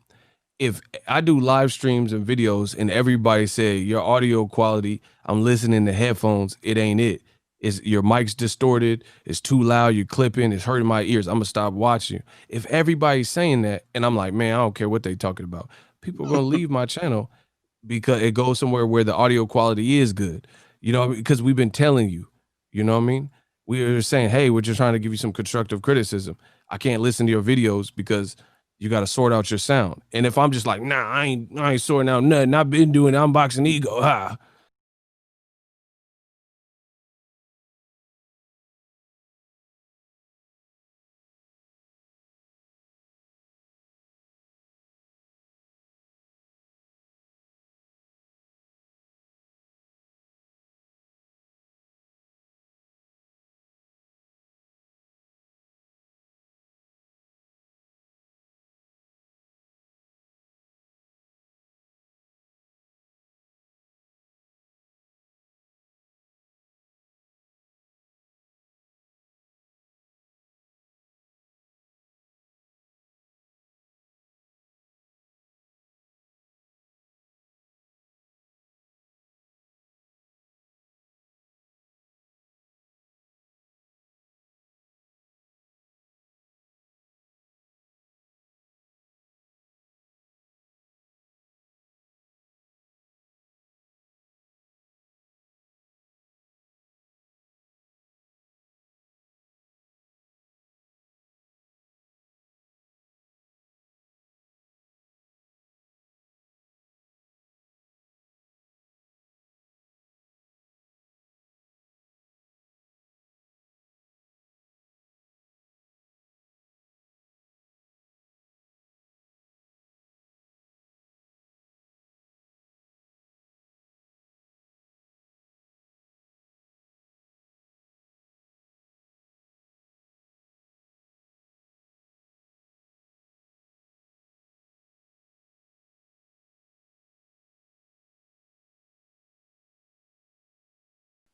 If I do live streams and videos and everybody say your audio quality, I'm listening to headphones, it ain't it. It's your mic's distorted, it's too loud, you're clipping, it's hurting my ears, I'm gonna stop watching. If everybody's saying that and I'm like, man, I don't care what they talking about, people are gonna leave my channel because it goes somewhere where the audio quality is good. You know, because we've been telling you, you know what I mean? We are saying, hey, we're just trying to give you some constructive criticism. I can't listen to your videos because you got to sort out your sound. And if I'm just like, nah, I ain't sorting out nothing. I've been doing Boxingego. Ha.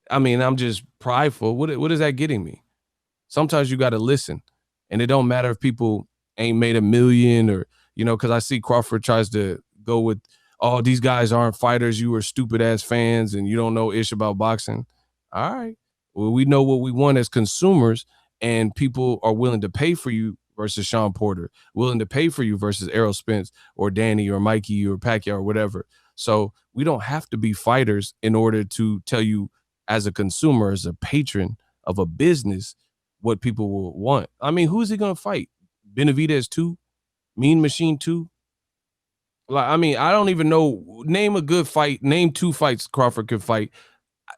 I mean, I'm just prideful. What is that getting me? Sometimes you got to listen, and it don't matter if people ain't made $1 million or, you know, because I see Crawford tries to go with, oh, these guys aren't fighters. You are stupid ass fans and you don't know ish about boxing. All right. Well, we know what we want as consumers, and people are willing to pay for you versus Sean Porter, willing to pay for you versus Errol Spence or Danny or Mikey or Pacquiao or whatever. So we don't have to be fighters in order to tell you as a consumer, as a patron of a business, what people will want. I mean, who is he going to fight? Benavidez 2? Mean Machine 2? Like, I mean, I don't even know. Name a good fight. Name 2 fights Crawford could fight,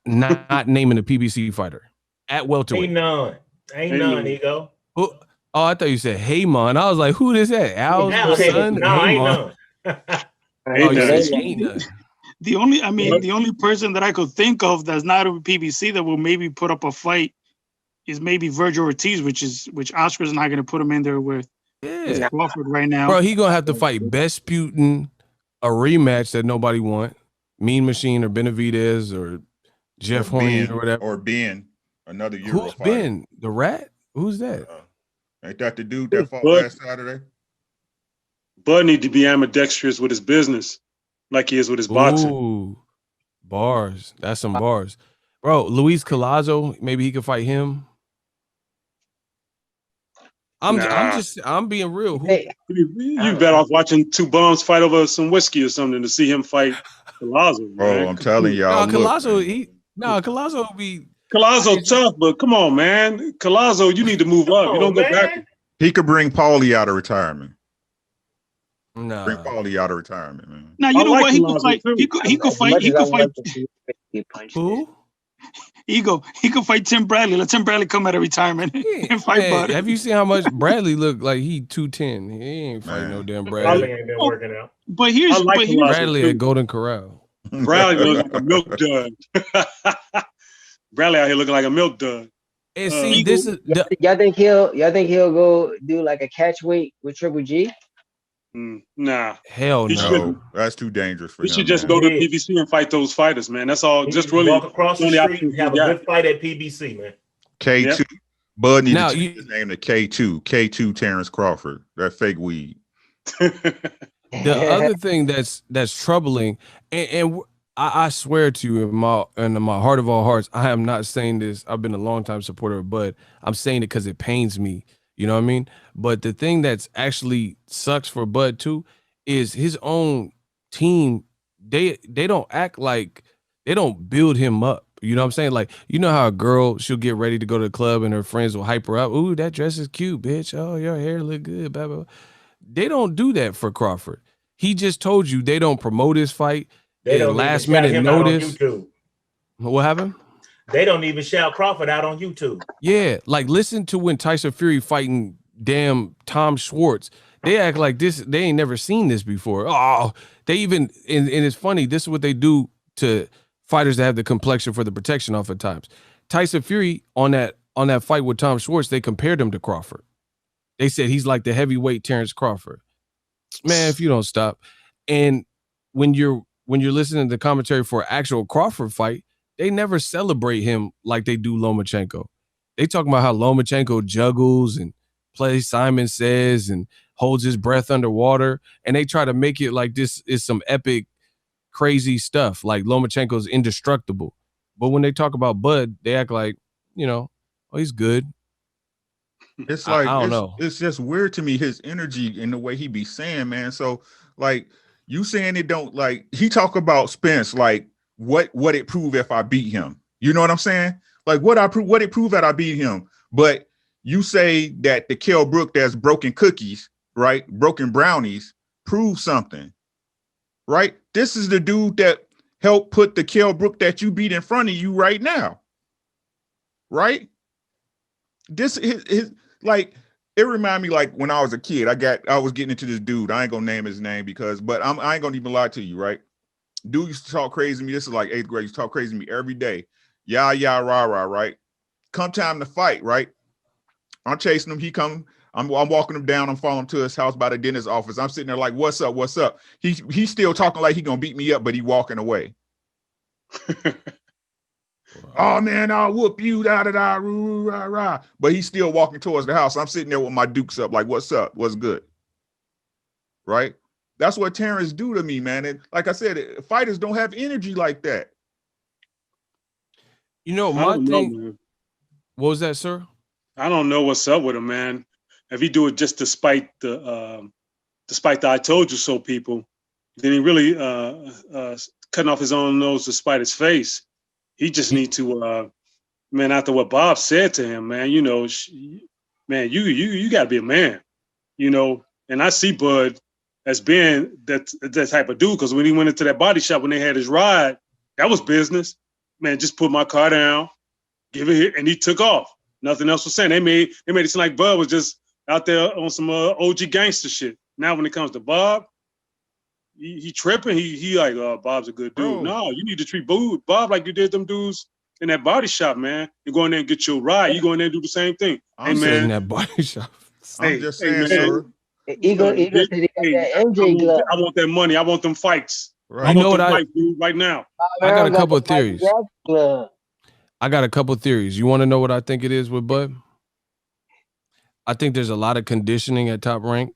not naming a PBC fighter at welterweight. Ain't none, Ego. Oh, I thought you said Heyman. I was like, who is that? Al's son? No, I ain't Heyman. none. Oh, you said Hey, Heyman. The only person that I could think of that's not a PBC that will maybe put up a fight is maybe Virgil Ortiz, which Oscar's not going to put him in there with Yeah. Crawford right now. Bro, he gonna have to fight Besputin, a rematch that nobody want. Mean Machine or Benavidez or Jeff Horn or whatever. Or Ben, another Euro Who's fighter. Ben? The Rat? Who's that? Ain't that the dude that fought Bud. last Saturday? Bud need to be ambidextrous with his business, like he is with his boxing. Ooh, bars. That's some bars. Bro, Luis Collazo, maybe he could fight him. I'm being real. Who? Hey, You better off watching two bums fight over some whiskey or something to see him fight Collazo. Oh, I'm telling y'all. No, Collazo, Collazo will be Collazo tough, but come on, man. Collazo, you need to move up. You don't go back. He could bring Paulie out of retirement. No. Bring Paulie out of retirement, man. Now you know what? He could fight. He could fight. Who? He could fight Tim Bradley. Let Tim Bradley come out of retirement and fight Bud. Have you seen how much Bradley look like? He 210. He ain't fighting no damn Bradley. Ain't been working out. But here's Bradley at Golden Corral. Bradley looks like a milk dud. Bradley out here looking like a milk dud. And see, this is y'all think he'll go do like a catch weight with Triple G? Nah. Hell no. That's too dangerous for him. He should just go to PBC and fight those fighters, man. That's all. Just really walk across the street and have a good fight at PBC, man. K2. Yep. Bud needs to change his name to K2. K2 Terence Crawford. That fake weed. The other thing that's troubling, and I swear to you in my heart of all hearts, I am not saying this. I've been a long time supporter of Bud. I'm saying it because it pains me. You know what I mean? But the thing that's actually sucks for Bud too is his own team. They don't act like, they don't build him up. You know what I'm saying? Like, you know how a girl, she'll get ready to go to the club and her friends will hype her up. Ooh, that dress is cute, bitch. Oh, your hair look good. Blah, blah, blah. They don't do that for Crawford. He just told you they don't promote his fight. They don't last minute notice. What happened? They don't even shout Crawford out on YouTube. Yeah, like listen to when Tyson Fury fighting damn Tom Schwartz. They act like this. They ain't never seen this before. Oh, they even and it's funny. This is what they do to fighters that have the complexion for the protection oftentimes. Tyson Fury on that fight with Tom Schwartz, they compared him to Crawford. They said he's like the heavyweight Terence Crawford. Man, if you don't stop. And when you're listening to the commentary for an actual Crawford fight, they never celebrate him like they do Lomachenko. They talk about how Lomachenko juggles and plays Simon Says and holds his breath underwater. And they try to make it like this is some epic, crazy stuff. Like Lomachenko's indestructible. But when they talk about Bud, they act like, oh, he's good. It's like, I don't know. It's just weird to me, his energy and the way he be saying, man. So like you saying it don't, like he talk about Spence, like what it prove if I beat him? You know what I'm saying? Like what it prove that I beat him? But you say that the Kell Brook that's broken cookies, right? Broken brownies, prove something, right? This is the dude that helped put the Kell Brook that you beat in front of you right now, right? This is like, it reminded me like when I was a kid, I was getting into this dude. I ain't gonna name his name but I ain't gonna even lie to you, right? Dude used to talk crazy to me. This is like 8th grade. He used to talk crazy to me every day. Yah, rah, rah, right? Come time to fight, right? I'm chasing him. He come. I'm walking him down. I'm following him to his house by the dentist's office. I'm sitting there like, what's up? What's up? He's still talking like he gonna beat me up, but he walking away. Oh man, I'll whoop you, da da da, rah rah. But he's still walking towards the house. I'm sitting there with my dukes up, like, what's up? What's good? Right? That's what Terence do to me, man. And like I said, fighters don't have energy like that. My thing. What was that, sir? I don't know what's up with him, man. If he do it just despite the I told you so people, then he really cutting off his own nose to spite his face. He just need to, man, after what Bob said to him, man, man, you got to be a man, and I see Bud as being that type of dude, because when he went into that body shop when they had his ride, that was business. Man, just put my car down, give it here, and he took off. Nothing else was saying. They made it seem like Bud was just out there on some OG gangster shit. Now when it comes to Bob, he tripping. He like, oh, Bob's a good dude. Bro. No, you need to treat Bob like you did them dudes in that body shop, man. You go in there and get your ride. You go in there and do the same thing. I'm Hey, Said in man. that body shop. I'm just saying, man. sir. Ego said he got that MJ glove. I want that money. I want them fights. Right. I You know want what them fights, dude, right now. I got a couple of the Michael theories. Jackson glove. I got a couple theories. You want to know what I think it is with Bud? I think there's a lot of conditioning at Top Rank,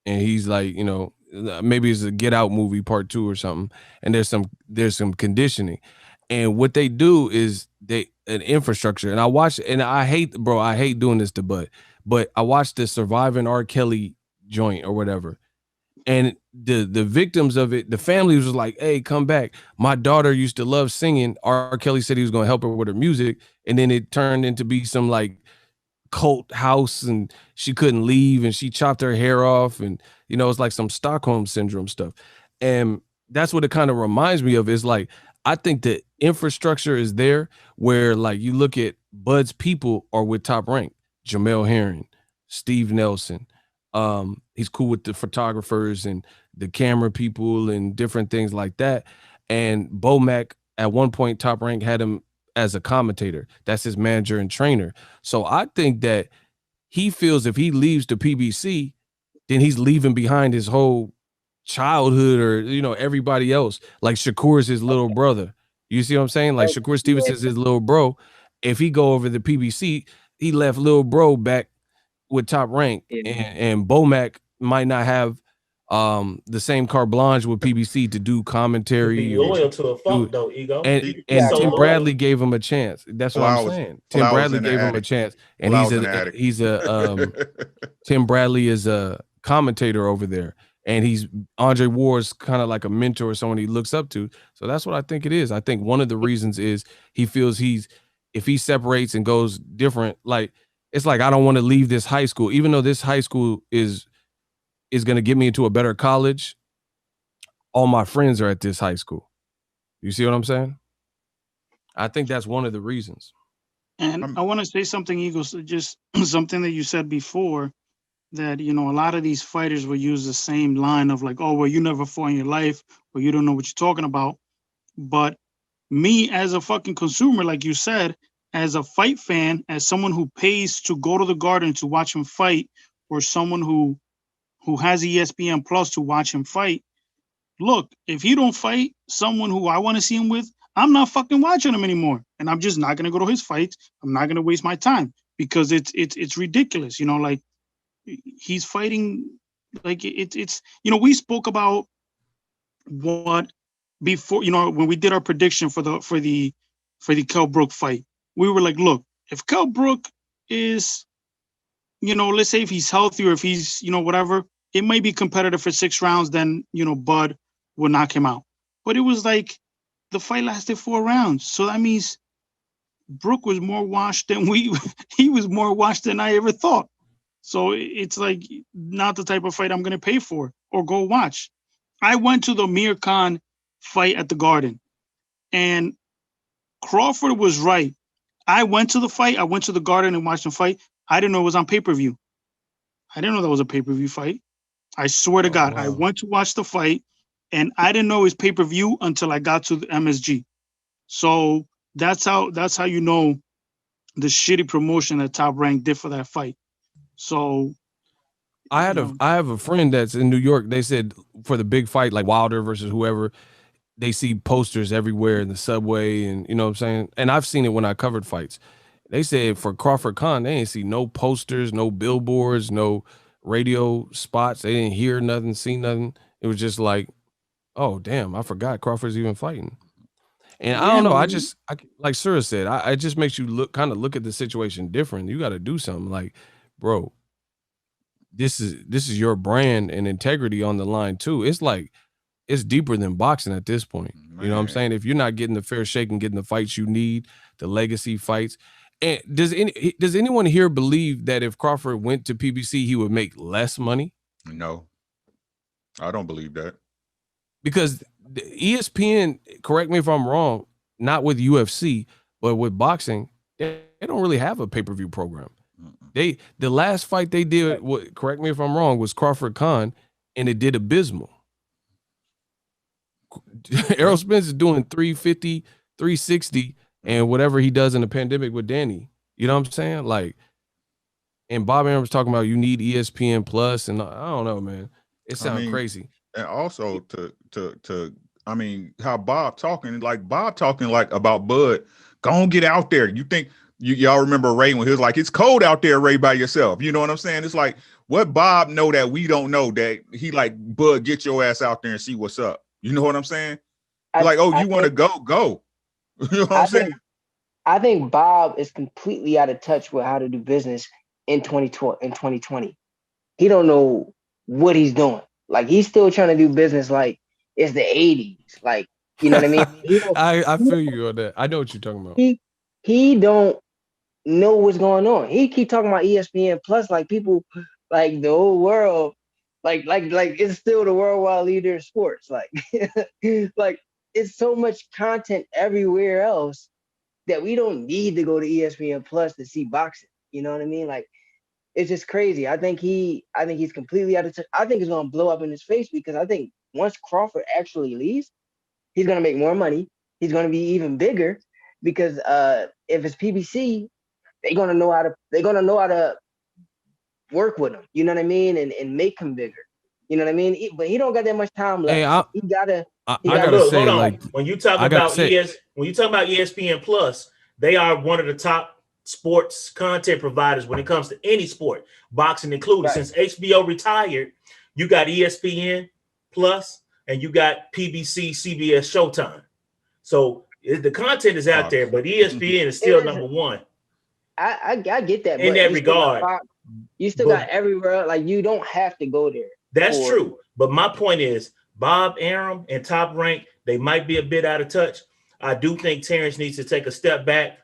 and he's like, you know, maybe it's a Get Out movie part 2 or something, and there's some conditioning, and what they do is an infrastructure. And I watch, and I hate doing this to Bud, but I watched the Surviving R. Kelly joint or whatever. And the victims of it, the family was like, hey, come back. My daughter used to love singing. R. Kelly said he was going to help her with her music. And then it turned into be some like cult house, and she couldn't leave, and she chopped her hair off. And, you know, it's like some Stockholm syndrome stuff. And that's what it kind of reminds me of, is like, I think the infrastructure is there where, like, you look at Bud's people are with Top Rank, Jamel Herring, Steve Nelson. He's cool with the photographers and the camera people and different things like that. And Bomac, at one point, Top Rank had him as a commentator. That's his manager and trainer. So I think that he feels if he leaves to PBC, then he's leaving behind his whole childhood, or, you know, everybody else. Like Shakur is his little brother. You see what I'm saying? Like Shakur Stevens is his little bro. If he go over the PBC, he left little bro back with Top Rank, and Bomac might not have the same carte blanche with PBC to do commentary. Be loyal to a funk though, Ego. And So Tim loyal. Bradley gave him a chance. That's what I'm saying. Tim Bradley gave him a chance, and he's a Tim Bradley is a commentator over there, and he's Andre Ward's kind of like a mentor or someone he looks up to. So that's what I think it is. I think one of the reasons is he feels if he separates and goes different, like, it's like, I don't want to leave this high school, even though this high school is going to get me into a better college. All my friends are at this high school. You see what I'm saying? I think that's one of the reasons. And I want to say something, Eagles, just something that you said before, that, you know, a lot of these fighters will use the same line of like, oh, well, you never fought in your life, or you don't know what you're talking about. But me as a fucking consumer, like you said, as a fight fan, as someone who pays to go to the Garden to watch him fight, or someone who has ESPN Plus to watch him fight, look, if he don't fight someone who I want to see him with, I'm not fucking watching him anymore. And I'm just not going to go to his fights. I'm not going to waste my time, because it's ridiculous. You know, like, he's fighting, like, it's, you know, we spoke about what before, you know, when we did our prediction for the Kell Brook fight. We were like, look, if Kell Brook is, you know, let's say if he's healthy, or if he's, you know, whatever, it might be competitive for 6 rounds, then, you know, Bud will knock him out. But it was like the fight lasted 4 rounds. So that means Brook was more washed than he was more washed than I ever thought. So it's like not the type of fight I'm going to pay for or go watch. I went to the Amir Khan fight at the Garden, and Crawford was right. I went to the fight. I went to the Garden and watched him fight. I didn't know it was on pay-per-view. I didn't know that was a pay-per-view fight. I swear to God, wow. I went to watch the fight, and I didn't know it was pay-per-view until I got to the MSG. So that's how you know the shitty promotion that Top Rank did for that fight. So I have a friend that's in New York. They said for the big fight, like Wilder versus whoever, they see posters everywhere in the subway, and you know what I'm saying? And I've seen it when I covered fights. They said for Crawford Khan, they didn't see no posters, no billboards, no radio spots. They didn't hear nothing, see nothing. It was just like, oh, damn, I forgot Crawford's even fighting. And I don't know. I like Sura said, it just makes you look at the situation different. You got to do something. Like, bro, this is your brand and integrity on the line too. It's like, it's deeper than boxing at this point. You know what I'm saying? If you're not getting the fair shake and getting the fights you need, the legacy fights. And does anyone here believe that if Crawford went to PBC, he would make less money? No, I don't believe that. Because the ESPN, correct me if I'm wrong, not with UFC, but with boxing, they don't really have a pay-per-view program. The last fight they did, correct me if I'm wrong, was Crawford Khan, and it did abysmal. Errol Spence is doing 350, 360, and whatever he does in the pandemic with Danny. You know what I'm saying? Like, and Bob Arum was talking about you need ESPN Plus, and I don't know, man. It sounds crazy. And also to I mean, how Bob talking like about Bud. Go on, get out there. You think y'all remember Ray when he was like, it's cold out there, Ray, by yourself. You know what I'm saying? It's like what Bob know that we don't know, that he like, Bud, get your ass out there and see what's up. You know what I'm saying? You want to go. You know what I'm saying? I think Bob is completely out of touch with how to do business in 2020. He don't know what he's doing. Like, he's still trying to do business like it's the 80s. Like, you know what I mean? I feel you on that. I know what you're talking about. He don't know what's going on. He keep talking about ESPN Plus like people, like the whole world, like it's still the worldwide leader in sports. Like, like it's so much content everywhere else that we don't need to go to ESPN Plus to see boxing. You know what I mean? Like, it's just crazy. I think he's completely out of touch. I think it's gonna blow up in his face, because I think once Crawford actually leaves, he's gonna make more money. He's gonna be even bigger, because if it's PBC, they're gonna know how to work with him. You know what I mean? And make him bigger. You know what I mean? But he don't got that much time left. Hey, I gotta look, say, hold on. like, When you talk about ESPN Plus, they are one of the top sports content providers when it comes to any sport, boxing included. Right. Since HBO retired, you got ESPN Plus and you got PBC, CBS, Showtime. So the content is out there, but ESPN is still number one. I get that. In that regard, you still got everywhere. Like, you don't have to go there. That's true. But my point is, Bob Arum and Top Rank, they might be a bit out of touch. I do think Terence needs to take a step back,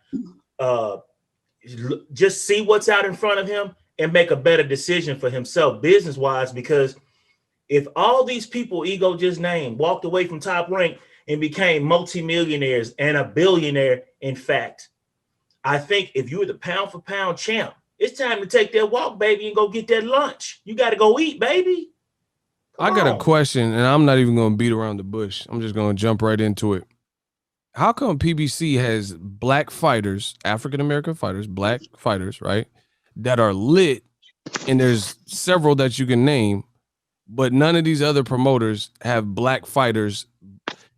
just see what's out in front of him and make a better decision for himself business-wise, because if all these people Ego just named walked away from Top Rank and became multimillionaires and a billionaire, in fact, I think if you were the pound for pound champ, it's time to take that walk, baby, and go get that lunch. You got to go eat, baby. I got a question, and I'm not even going to beat around the bush. I'm just going to jump right into it. How come PBC has black fighters, African-American fighters, black fighters, right, that are lit, and there's several that you can name, but none of these other promoters have black fighters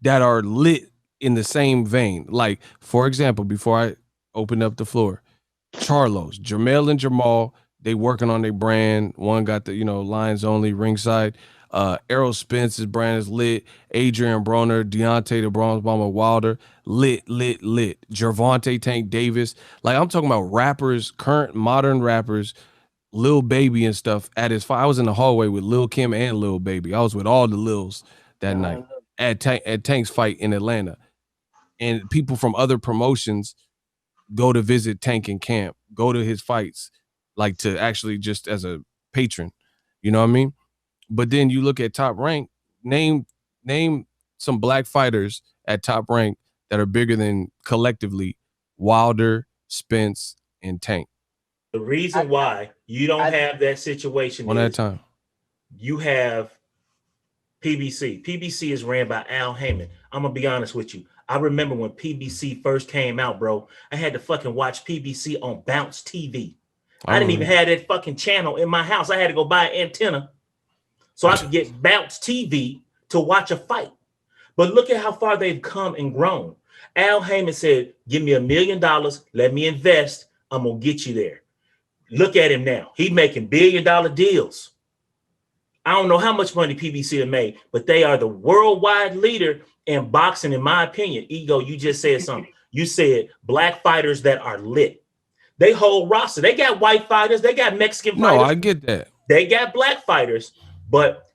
that are lit in the same vein? Like, for example, before I open up the floor, Charlos, Jermell and Jamal, they working on their brand. One got the, Lions Only, ringside. Errol Spence's brand is lit. Adrian Broner, Deontay the Bronze Bomber Wilder, lit. Gervonta Tank Davis. Like, I'm talking about rappers, current modern rappers, Lil Baby and stuff at his fight. I was in the hallway with Lil Kim and Lil Baby. I was with all the Lils that night at Tank's fight in Atlanta. And people from other promotions go to visit Tank in camp, go to his fights, like, to actually just as a patron. You know what I mean? But then you look at Top Rank, name some black fighters at Top Rank that are bigger than collectively Wilder, Spence, and Tank. The reason why you don't have that situation one at a time. You have PBC. PBC is ran by Al Heyman. I'm going to be honest with you. I remember when PBC first came out, bro, I had to fucking watch PBC on Bounce TV. I didn't even have that fucking channel in my house. I had to go buy an antenna so I could get Bounce TV to watch a fight. But look at how far they've come and grown. Al Heyman said, give me $1 million, let me invest, I'm going to get you there. Look at him now. He's making $1 billion deals. I don't know how much money PBC have made, but they are the worldwide leader in boxing, in my opinion. Ego, you just said something. You said black fighters that are lit. They whole roster. They got white fighters. They got Mexican fighters. No, I get that. They got black fighters. But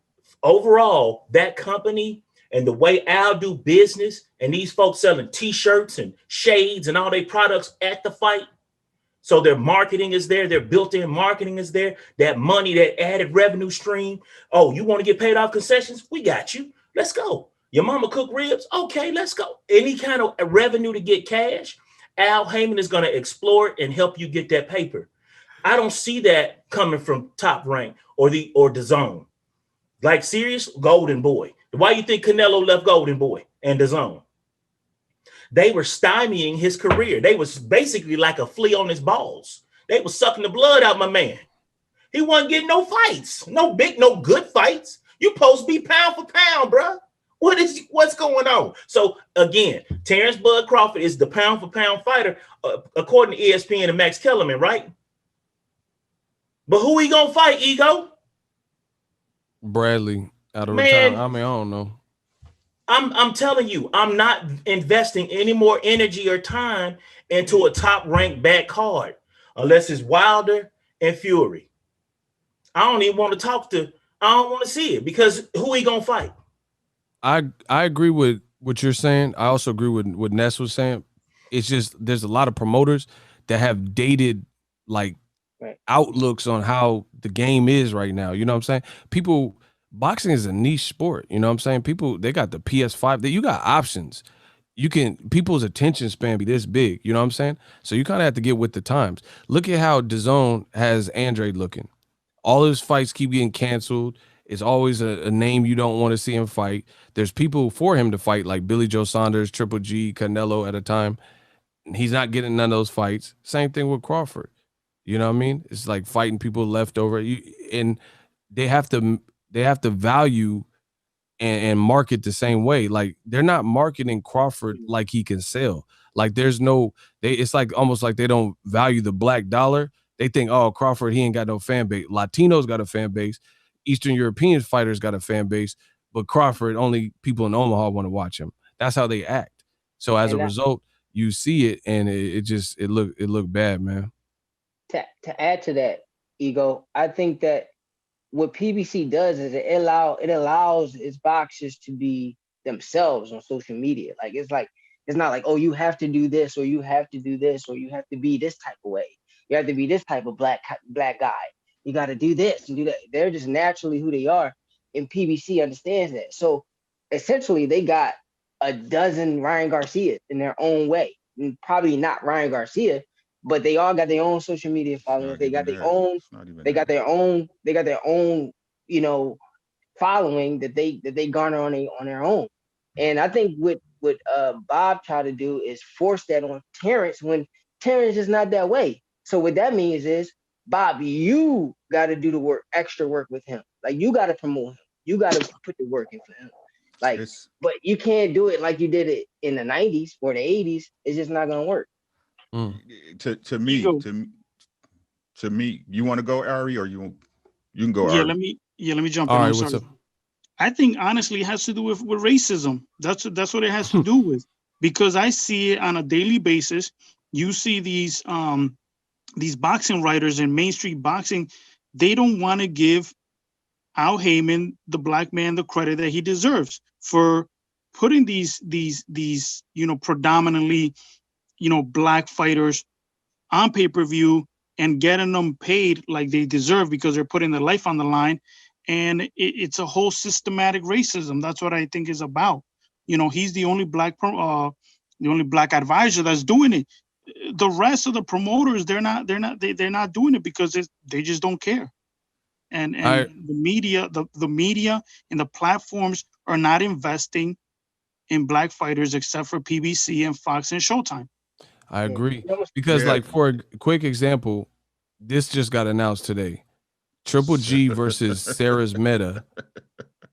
overall, that company and the way Al do business, and these folks selling T-shirts and shades and all their products at the fight, so their marketing is there. Their built-in marketing is there. That money, that added revenue stream. Oh, you want to get paid off concessions? We got you. Let's go. Your mama cook ribs? Okay, let's go. Any kind of revenue to get cash, Al Heyman is going to explore it and help you get that paper. I don't see that coming from Top Rank or the Zone. Like serious Golden Boy. Why you think Canelo left Golden Boy and the Zone? They were stymieing his career. They was basically like a flea on his balls. They was sucking the blood out my man. He wasn't getting no fights, no good fights. You supposed to be pound for pound, bro. What's going on? So again, Terence Bud Crawford is the pound for pound fighter, according to ESPN and Max Kellerman, right? But who he gonna fight, Ego? Bradley out of Man, retirement. I mean, I don't know. I'm telling you, I'm not investing any more energy or time into a top ranked back card unless it's Wilder and Fury. I don't even want to I don't want to see it because who he gonna fight? I agree with what you're saying. I also agree with what Ness was saying. It's just there's a lot of promoters that have dated like outlooks on how the game is right now. You know what I'm saying? Boxing is a niche sport. You know what I'm saying? People, they got the PS5. That you got options. People's attention span be this big. You know what I'm saying? So you kind of have to get with the times. Look at how DAZN has Andrade looking. All his fights keep getting canceled. It's always a name you don't want to see him fight. There's people for him to fight like Billy Joe Saunders, Triple G, Canelo at a time. He's not getting none of those fights. Same thing with Crawford. You know what I mean? It's like fighting people left over. And they have to value and market the same way. Like they're not marketing Crawford like he can sell. Like it's like almost like they don't value the black dollar. They think, oh, Crawford, he ain't got no fan base. Latinos got a fan base. Eastern European fighters got a fan base, but Crawford, only people in Omaha want to watch him. That's how they act. So as a result, you see it and it looked bad, man. To add to that, Ego, I think that what PBC does is it allows its boxers to be themselves on social media. It's not like, oh, you have to do this or you have to do this or you have to be this type of way. You have to be this type of black guy. You got to do this and do that. They're just naturally who they are, and PBC understands that. So essentially, they got a dozen Ryan Garcias in their own way. And probably not Ryan Garcia, but they all got their own social media followers. They got their own. They got their own. They got their own. Following that they garner on their own. And I think what Bob tried to do is force that on Terence when Terence is not that way. So what that means is, Bob, you got to do the work, extra work with him. Like you got to promote him. You got to put the work in for him. But you can't do it like you did it in the 90s or the 80s. It's just not gonna work. To me, you want to go, Ari, or you can go. Yeah, Ari. let me jump in. All right, what's up? I think honestly it has to do with racism. That's what it has to do with, because I see it on a daily basis. You see these boxing writers in Main Street Boxing, they don't want to give Al Heyman, the black man, the credit that he deserves for putting these predominantly black fighters on pay-per-view and getting them paid like they deserve because they're putting their life on the line. And it's a whole systematic racism. That's what I think is about. He's the only black advisor that's doing it. The rest of the promoters, they're not doing it because they just don't care. And the media and the platforms are not investing in black fighters except for PBC and Fox and Showtime. I agree. Because like for a quick example, this just got announced today. Triple G versus Sarah's Meta.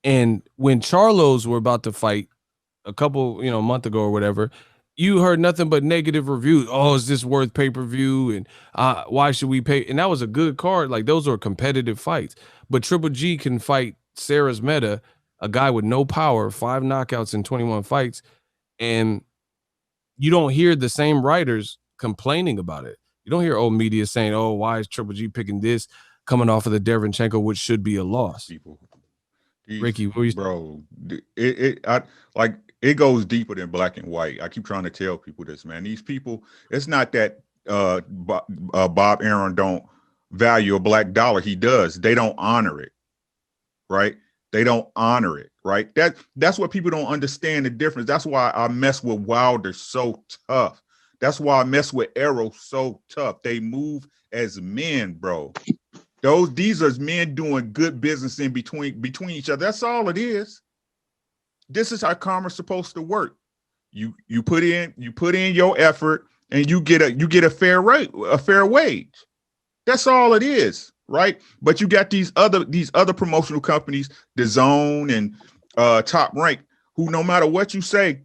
And when Charlos were about to fight a couple, month ago or whatever, you heard nothing but negative reviews. Oh, is this worth pay-per-view? And why should we pay? And that was a good card. Like those are competitive fights. But Triple G can fight Sarah's Meta, a guy with no power, 5 knockouts in 21 fights. And you don't hear the same writers complaining about it. You don't hear old media saying, oh, why is Triple G picking this coming off of the Derevchenko, which should be a loss? Ricky, what you bro, it goes deeper than black and white. I keep trying to tell people this, man. These people, it's not that Bob Arum don't value a black dollar. He does. They don't honor it, right? They don't honor it, right? That's what people don't understand the difference. That's why I mess with Wilder so tough. That's why I mess with Errol so tough. They move as men, bro. These are men doing good business in between each other. That's all it is. This is how commerce supposed to work. You put in your effort and you get a fair rate, a fair wage. That's all it is, right? But you got these other promotional companies, the Zone and Top Rank, who no matter what you say,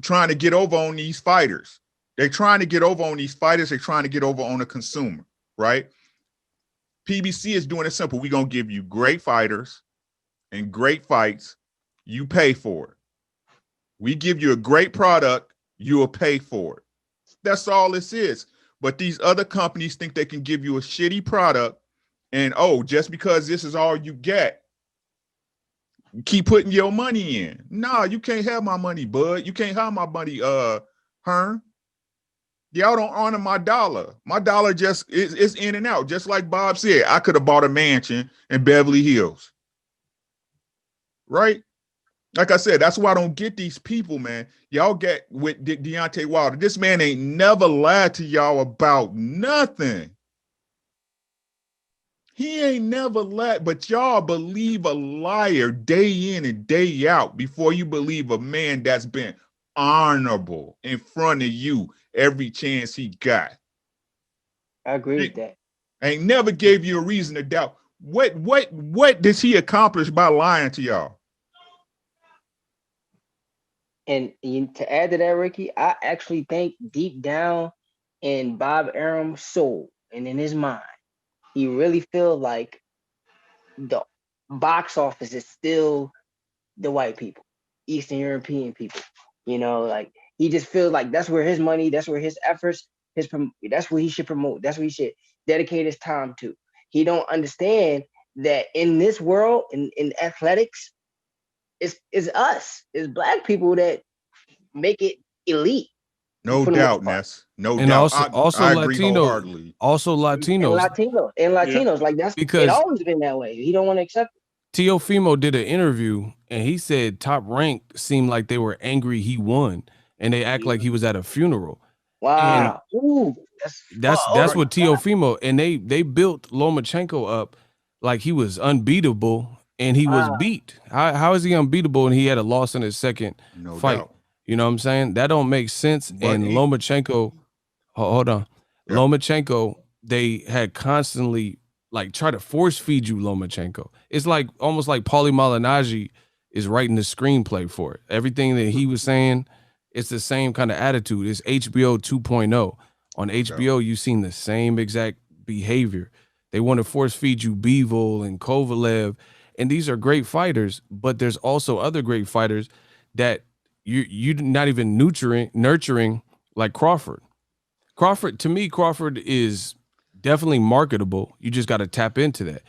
trying to get over on these fighters. They're trying to get over on these fighters. They're trying to get over on the consumer, right? PBC is doing it simple. We're going to give you great fighters and great fights. You pay for it. We give you a great product. You will pay for it. That's all this is. But these other companies think they can give you a shitty product and, oh, just because this is all you get, keep putting your money in. Nah, you can't have my money, bud. You can't have my money, Hearn. Y'all don't honor my dollar. My dollar just is in and out. Just like Bob said, I could have bought a mansion in Beverly Hills. Right? Like I said, that's why I don't get these people, man. Y'all get with Deontay Wilder. This man ain't never lied to y'all about nothing. He ain't never lied, but y'all believe a liar day in and day out before you believe a man that's been honorable in front of you every chance he got. I agree with that. Ain't never gave you a reason to doubt. What does he accomplish by lying to y'all? And to add to that, Ricky, I actually think deep down in Bob Arum's soul and in his mind, he really feels like the box office is still the white people, Eastern European people. You know, like he just feels like that's where his money, that's where his efforts, that's what he should promote. That's what he should dedicate his time to. He don't understand that in this world, in athletics, it's us, it's Black people that make it elite. No doubt, Ness. No and doubt. Also I agree Latino, wholeheartedly. also Latinos. And Latinos, like that's because it always been that way. He don't want to accept it. Teofimo did an interview and he said Top Rank seemed like they were angry he won and they act like he was at a funeral. Wow. Ooh, that's what Teofimo, and they built Lomachenko up like he was unbeatable and he was beat. How is he unbeatable and he had a loss in his second fight? Doubt. You know what I'm saying? That don't make sense. But and Lomachenko, hold on. Yep. Lomachenko, they had constantly like try to force feed you Lomachenko. It's like almost like Paulie Malignaggi is writing the screenplay for it. Everything that he was saying, it's the same kind of attitude. It's HBO 2.0. On HBO, you've seen the same exact behavior. They want to force feed you Bivol and Kovalev, and these are great fighters, but there's also other great fighters that you're not even nurturing like Crawford. To me, Crawford is definitely marketable. You just got to tap into that.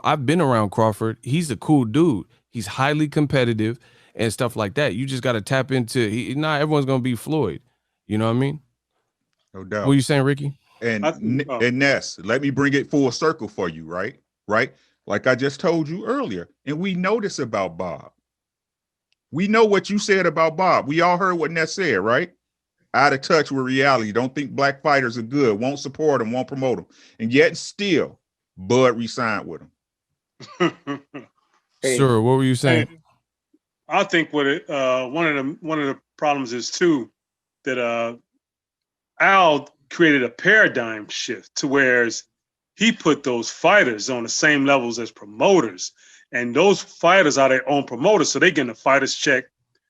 I've been around Crawford. He's a cool dude. He's highly competitive and stuff like that. You just got to tap into. Not everyone's gonna be Floyd. You know what I mean? No doubt. What are you saying, Ricky? And Ness, let me bring it full circle for you, right? Like I just told you earlier, and we know this about Bob. We know what you said about Bob. We all heard what Ness said, right? Out of touch with reality. Don't think Black fighters are good. Won't support them. Won't promote them. And yet still, Bud re-signed with him. Sir, what were you saying? I think one of the problems is too that Al created a paradigm shift to whereas he put those fighters on the same levels as promoters, and those fighters are their own promoters, so they getting a fighter's check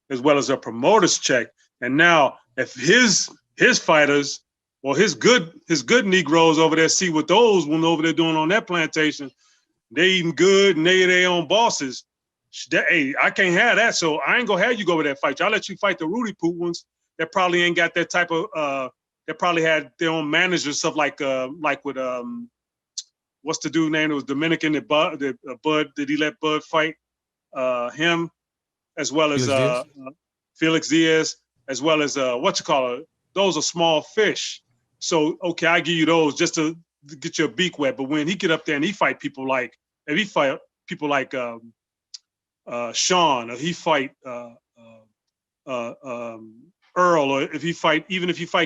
as well as a promoter's check. And now, if his fighters or his good Negroes over there see what those one over there doing on that plantation, they eating good and they their own bosses. Hey, I can't have that, so I ain't gonna have you go over that fight. I'll let you fight the Rudy Poot ones that probably ain't got that type of that probably had their own managers, stuff like with what's the dude name? It was Dominican that Bud did he let Bud fight him as well as Felix Diaz as well as those are small fish. So okay, I give you those just to get your beak wet. But when he get up there and he fight people like Sean, or he fight Earl, or if he fight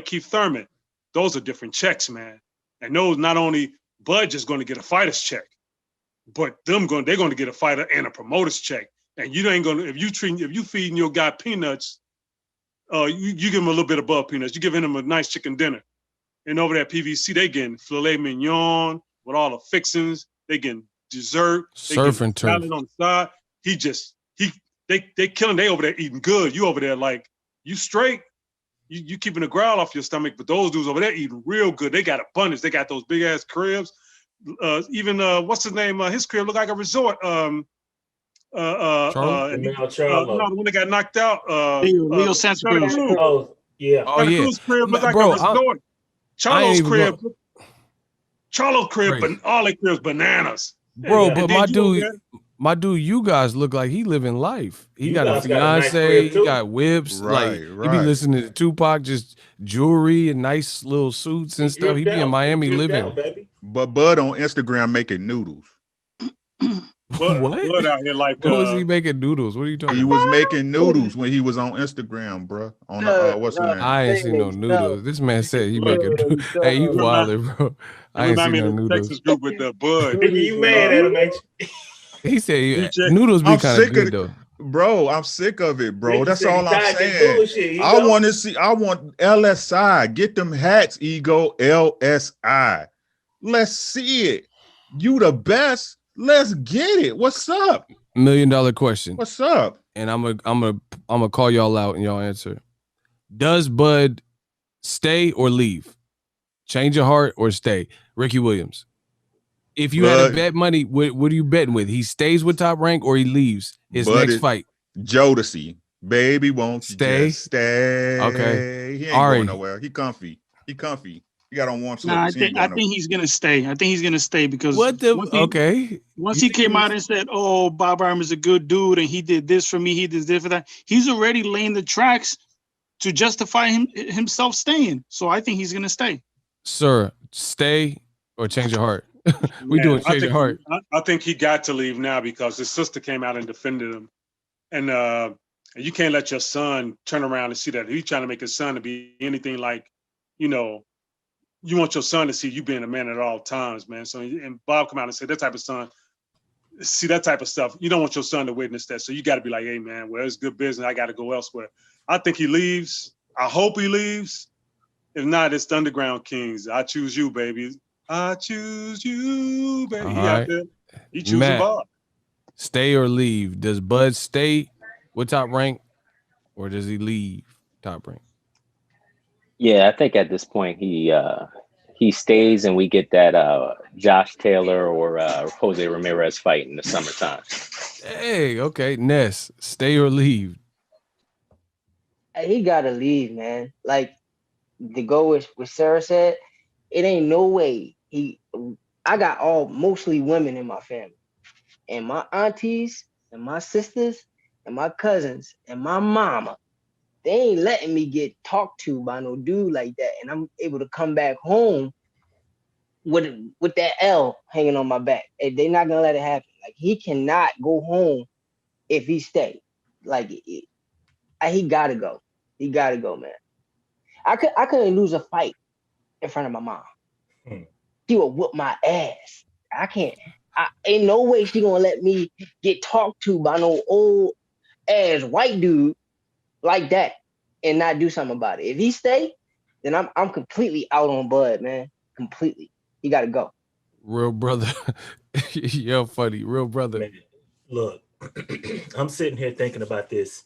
Keith Thurman, those are different checks, man. And those not only Bud just going to get a fighter's check, but they're going to get a fighter and a promoter's check. And you ain't going to, if you feeding your guy peanuts, you give him a little bit above peanuts. You giving him a nice chicken dinner. And over there at PBC, they getting filet mignon with all the fixings. They getting dessert. Surf and turf. On the side. They killing. They over there eating good. You over there like you straight. You keeping the growl off your stomach, but those dudes over there eating real good. They got abundance. They got those big ass cribs. Even what's his name? His crib look like a resort. Charlo. No, the one that got knocked out. Leo Santa Cruz. Oh yeah. Oh yeah. Cruz crib look like a resort. Charlo's crib, but all their cribs bananas. Bro, but my dude, you guys look like he living life. He got a fiance, he got whips. Right. He be listening to Tupac, just jewelry and nice little suits and stuff. He be in Miami living. But Bud on Instagram making noodles. What? Bud out here like what was he making noodles? What are you talking about? He was making noodles when he was on Instagram, bro. On what's his name? I ain't seen no noodles. This man said he making noodles. Hey, you wildin', bro. I ain't seen no noodles. Texas group with the Bud. You mad at him, ain't you? He said noodles be kind of good though. Bro, I'm sick of it, bro. Ricky That's all I'm saying. I want LSI. Get them hats, Ego. LSI. Let's see it. You the best. Let's get it. What's up? $1 million question. What's up? And I'm gonna call y'all out and y'all answer. Does Bud stay or leave? Change your heart or stay? Ricky Williams. If you had to bet money, what are you betting with? He stays with Top Rank or he leaves his next fight? Jodeci. Baby, won't you stay? Just stay. Okay. He ain't going nowhere. He comfy. He got on warm slippers. I think he's gonna stay. I think he's gonna stay because once he came out and said, "Oh, Bob Arum is a good dude and he did this for me, he did this for that," he's already laying the tracks to justify himself staying. So I think he's gonna stay. Sir, stay or change your heart. Doing change your heart. I think he got to leave now because his sister came out and defended him, and you can't let your son turn around and see that he's trying to make his son to be anything like, you want your son to see you being a man at all times, man. So, and Bob come out and said that type of son, see that type of stuff. You don't want your son to witness that. So you got to be like, hey, man, well, it's good business. I got to go elsewhere. I think he leaves. I hope he leaves. If not, it's the Underground Kings. I choose you, baby. I choose you, baby. He out there. He choosing Bob. Stay or leave? Does Bud stay with Top Rank or does he leave Top Rank? Yeah, I think at this point he stays and we get that Josh Taylor or Jose Ramirez fight in the summertime. Hey, okay. Ness, stay or leave? He gotta leave, man. Like to go with what Sarah said, it ain't no way. I got mostly women in my family. And my aunties and my sisters and my cousins and my mama, they ain't letting me get talked to by no dude like that. And I'm able to come back home with that L hanging on my back. And they're not gonna let it happen. Like he cannot go home if he stay. Like he gotta go. He gotta go, man. I couldn't lose a fight in front of my mom. She would whoop my ass. I can't. Ain't no way she gonna let me get talked to by no old ass white dude like that and not do something about it. If he stay, then I'm completely out on Bud, man. Completely. He gotta go. Real brother. You're funny. Real brother. Man, look, I'm sitting here thinking about this.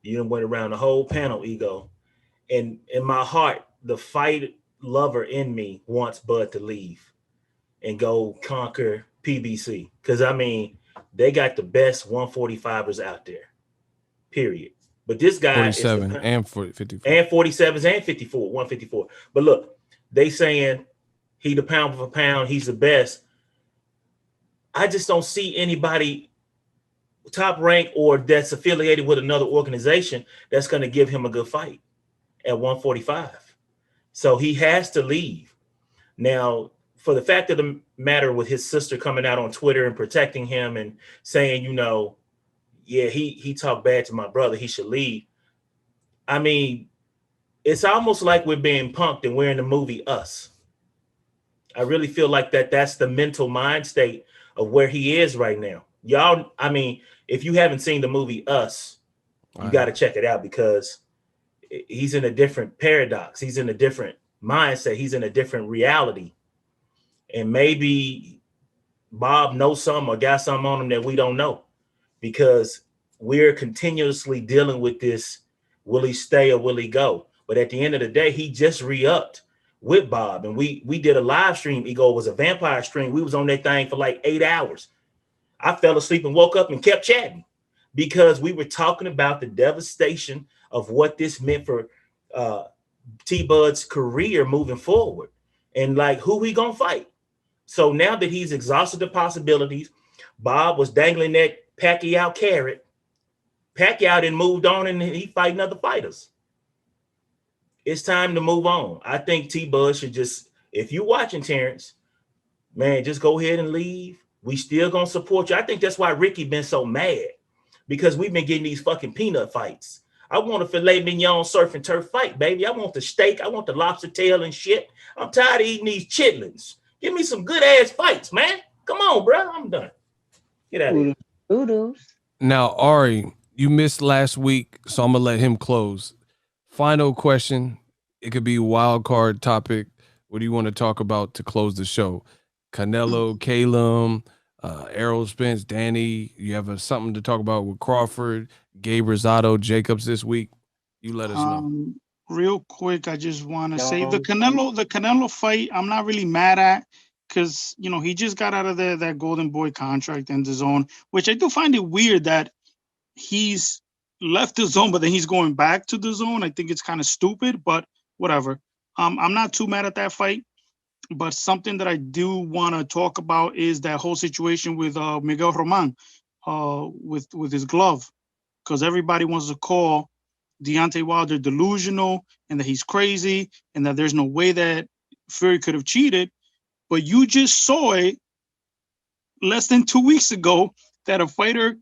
You done went around the whole panel, Ego. And in my heart, the fight lover in me wants Bud to leave and go conquer PBC. Because, I mean, they got the best 145ers out there, period. But this guy 47 and 54. And 47s and 54, 154. But look, they saying he the pound for pound, he's the best. I just don't see anybody Top Rank or that's affiliated with another organization that's going to give him a good fight at 145. So he has to leave. Now, for the fact of the matter with his sister coming out on Twitter and protecting him and saying, yeah, he talked bad to my brother, he should leave. I mean, it's almost like we're being punked and we're in the movie Us. I really feel like that's the mental mind state of where he is right now. Y'all, I mean, if you haven't seen the movie Us, you got to check it out because he's in a different paradox. He's in a different mindset. He's in a different reality. And maybe Bob knows something or got something on him that we don't know because we're continuously dealing with this. Will he stay or will he go? But at the end of the day, he just re-upped with Bob. And we did a live stream. Ego was a vampire stream. We was on that thing for like 8 hours. I fell asleep and woke up and kept chatting because we were talking about the devastation of what this meant for T-Bud's career moving forward and like who he gonna fight. So now that he's exhausted the possibilities, Bob was dangling that Pacquiao carrot. Pacquiao then moved on and he fighting other fighters. It's time to move on. I think T-Bud should just, if you're watching Terence, man, just go ahead and leave. We still gonna support you. I think that's why Ricky been so mad because we've been getting these fucking peanut fights. I want a filet mignon surf and turf fight, baby. I want the steak. I want the lobster tail and shit. I'm tired of eating these chitlins. Give me some good ass fights, man. Come on, bro. I'm done. Get out of here. Now, Ari, you missed last week, so I'm gonna let him close. Final question. It could be a wild card topic. What do you want to talk about to close the show? Canelo, Calum, Errol Spence, Danny. You have something to talk about with Crawford, Gabe Rosado, Jacobs this week? You let us know. Real quick, I just want to say the Canelo fight, I'm not really mad at because, you know, he just got out of that Golden Boy contract in the zone, which I do find it weird that he's left the zone, but then he's going back to the zone. I think it's kind of stupid, but whatever. I'm not too mad at that fight, but something that I do want to talk about is that whole situation with Miguel Roman with his glove, because everybody wants to call Deontay Wilder delusional and that he's crazy and that there's no way that Fury could have cheated. But you just saw it less than 2 weeks ago that a fighter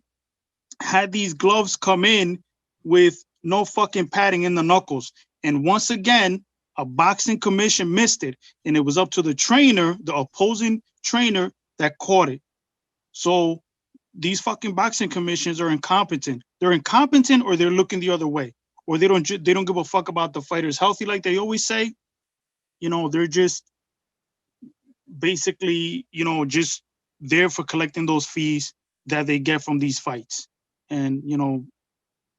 had these gloves come in with no fucking padding in the knuckles. And once again, a boxing commission missed it. And it was up to the trainer, the opposing trainer, that caught it. So these fucking boxing commissions are incompetent. They're incompetent or they're looking the other way. Or they don't give a fuck about the fighters healthy like they always say. You know, they're just basically, you know, just there for collecting those fees that they get from these fights. And, you know,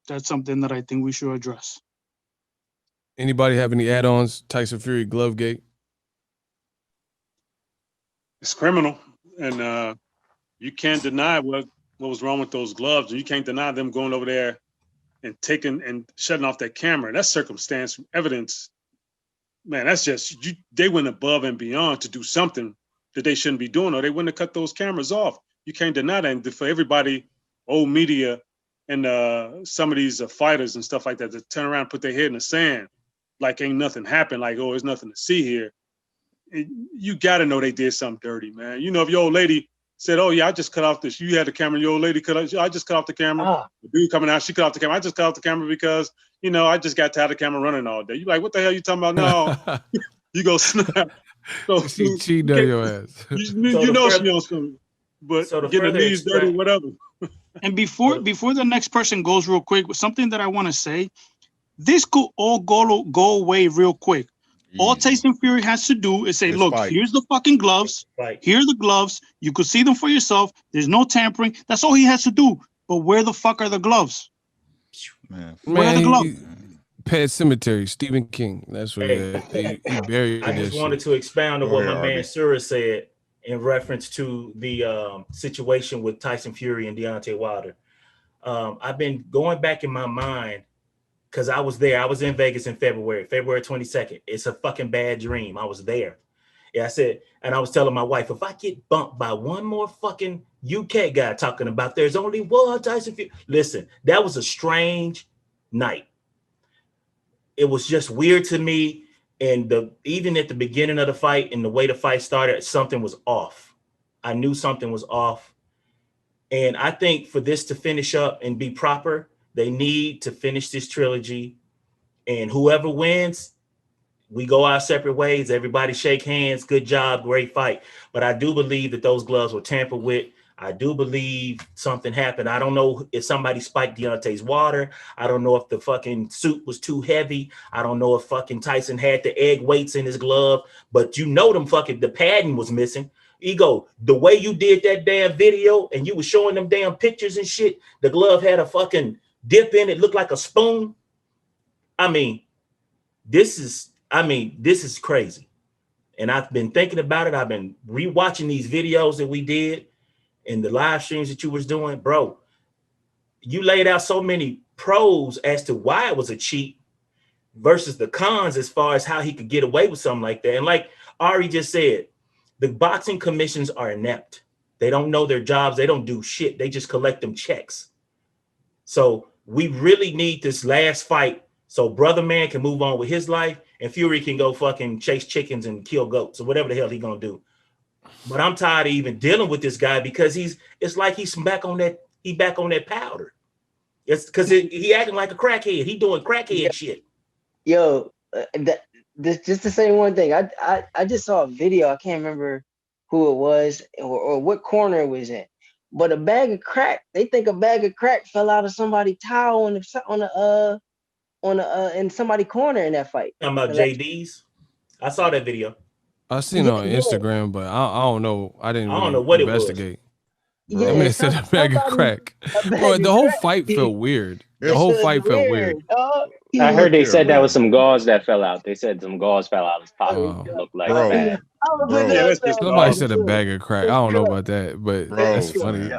that's something that I think we should address. Anybody have any add-ons? Tyson Fury, Glovegate? It's criminal. And you can't deny what was wrong with those gloves. And you can't deny them going over there and taking and shutting off that camera. That's circumstance evidence. Man, that's just, they went above and beyond to do something that they shouldn't be doing, or they wouldn't have cut those cameras off. You can't deny that. And for everybody, old media and some of these fighters and stuff like that, to turn around and put their head in the sand like ain't nothing happened, like, oh, there's nothing to see here. You got to know they did something dirty, man. You know, if your old lady said, oh, yeah, I just cut off this. You had the camera, your old lady I just cut off the camera. The dude coming out, she cut off the camera. I just cut off the camera because, you know, I just got tired of the camera running all day. You like, what the hell you talking about? No, you go snap. So, she cheated on your ass. You know she on something. But getting the knees dirty, whatever. And before the next person goes real quick, something that I want to say, this could all go away real quick. All Tyson Fury has to do is say, look, here's the fucking gloves. Here are the gloves. You could see them for yourself. There's no tampering. That's all he has to do. But where the fuck are the gloves? Where are the gloves? Pet Cemetery, Stephen King. That's what he buried. I just wanted to expound on what my man Sura said in reference to the situation with Tyson Fury and Deontay Wilder. I've been going back in my mind because I was there. I was in Vegas in February 22nd. It's a fucking bad dream. I was there. Yeah, I said, and I was telling my wife, if I get bumped by one more fucking UK guy talking about there's only one Tyson Fury. Listen, that was a strange night. It was just weird to me. And even at the beginning of the fight and the way the fight started, something was off. I knew something was off. And I think for this to finish up and be proper, they need to finish this trilogy. And whoever wins, we go our separate ways. Everybody shake hands. Good job. Great fight. But I do believe that those gloves were tampered with. I do believe something happened. I don't know if somebody spiked Deontay's water. I don't know if the fucking suit was too heavy. I don't know if fucking Tyson had the egg weights in his glove. But you know the padding was missing. Ego, the way you did that damn video and you were showing them damn pictures and shit, the glove had a fucking dip in it, looked like a spoon. I mean, this is crazy. And I've been thinking about it. I've been rewatching these videos that we did and the live streams that you was doing. Bro, you laid out so many pros as to why it was a cheat versus the cons as far as how he could get away with something like that. And like Ari just said, the boxing commissions are inept. They don't know their jobs. They don't do shit. They just collect them checks. So we really need this last fight so Brother Man can move on with his life and Fury can go fucking chase chickens and kill goats or whatever the hell he gonna do. But I'm tired of even dealing with this guy because it's like he's back on that powder. It's because he acting like a crackhead. He doing crackhead shit. Yo, this just to say one thing. I just saw a video. I can't remember who it was or what corner it was in. But a bag of crack. They think a bag of crack fell out of somebody's towel in somebody's corner in that fight. Talking about JD's. I saw that video. I seen it on Instagram, but I don't know. I didn't really know what investigate. Yeah, I mean, it said a bag of crack. Bro, the whole fight felt weird. The whole fight felt weird. I heard they said that was some gauze that fell out. They said some gauze fell out of his pocket. It looked like bad. Somebody said a bag of crack. I don't know about that, but that's funny.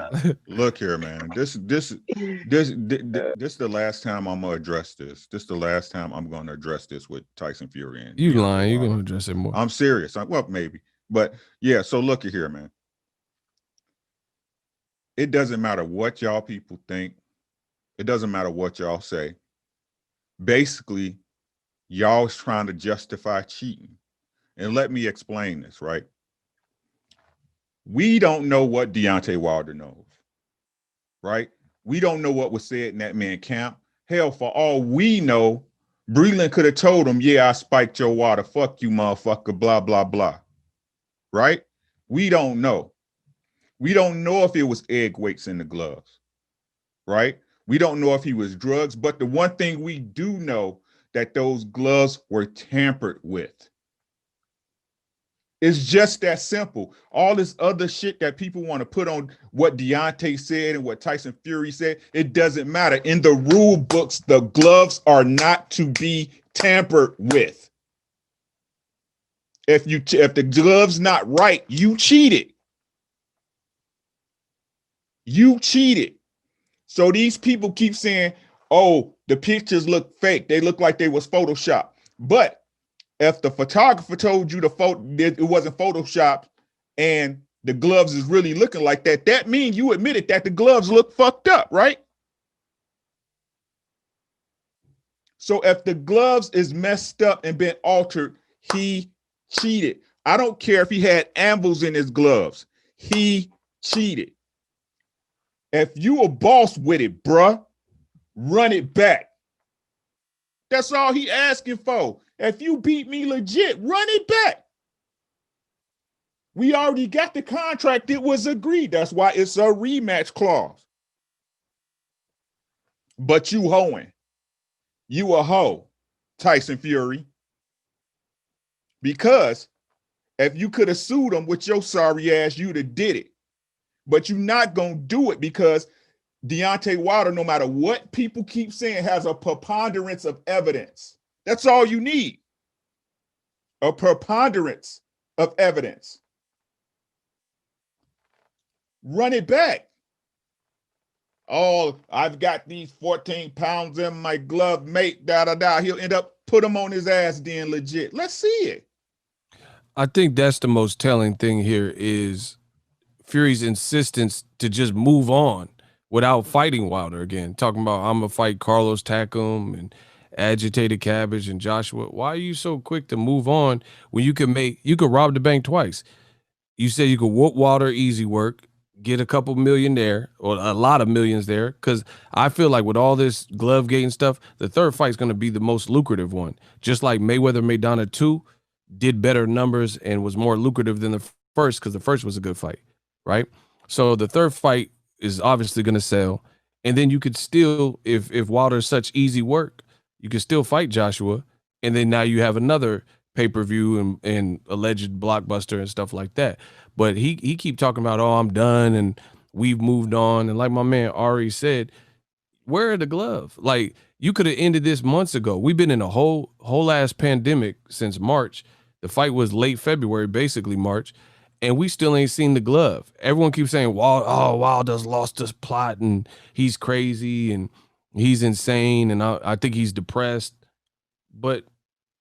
Look here, man. This the last time I'm gonna address this. This the last time I'm gonna address this with Tyson Fury. And you lying? You're gonna address it more? I'm serious. Well, maybe, but yeah. So look here, man. It doesn't matter what y'all people think. It doesn't matter what y'all say. Basically, y'all's trying to justify cheating. And let me explain this, right? We don't know what Deontay Wilder knows, right? We don't know what was said in that man camp. Hell, for all we know, Breland could have told him, yeah, I spiked your water. Fuck you, motherfucker, blah, blah, blah. Right? We don't know. We don't know if it was egg weights in the gloves, right? We don't know if he was drugs, but the one thing we do know that those gloves were tampered with. It's just that simple. All this other shit that people want to put on what Deontay said and what Tyson Fury said, it doesn't matter. In the rule books, the gloves are not to be tampered with. If the glove's not right, you cheated. You cheated. So these people keep saying, oh, the pictures look fake. They look like they was Photoshopped. But if the photographer told you it wasn't Photoshopped and the gloves is really looking like that, that means you admitted that the gloves look fucked up, right? So if the gloves is messed up and been altered, he cheated. I don't care if he had ambles in his gloves. He cheated. If you a boss with it, bruh, run it back. That's all he asking for. If you beat me legit, run it back. We already got the contract. It was agreed. That's why it's a rematch clause. But you hoeing. You a hoe, Tyson Fury. Because if you could have sued him with your sorry ass, you'd have did it. But you're not going to do it because Deontay Wilder, no matter what people keep saying, has a preponderance of evidence. That's all you need. A preponderance of evidence. Run it back. Oh, I've got these 14 pounds in my glove, mate, da-da-da. He'll end up put him on his ass then legit. Let's see it. I think that's the most telling thing here is Fury's insistence to just move on without fighting Wilder again. Talking about I'm gonna fight Carlos Takam and Agitated Cabbage and Joshua. Why are you so quick to move on when you could rob the bank twice? You said you could whoop Wilder easy work. get a couple million there, or a lot of millions there, because I feel like with all this glove gate and stuff, the third fight's going to be the most lucrative one. Just like Mayweather-Maidana 2 did better numbers and was more lucrative than the first, because the first was a good fight, right? So the third fight is obviously going to sell. And then you could still, if Wilder's such easy work, you could still fight Joshua. And then now you have another pay-per-view and alleged blockbuster and stuff like that. But he keep talking about, oh, I'm done and we've moved on. And like my man Ari said, where are the glove? Like, you could have ended this months ago. We've been in a whole ass pandemic since March. The fight was late February, basically March, and we still ain't seen the glove. Everyone keeps saying, Wilder's lost his plot and he's crazy and he's insane and I think he's depressed. But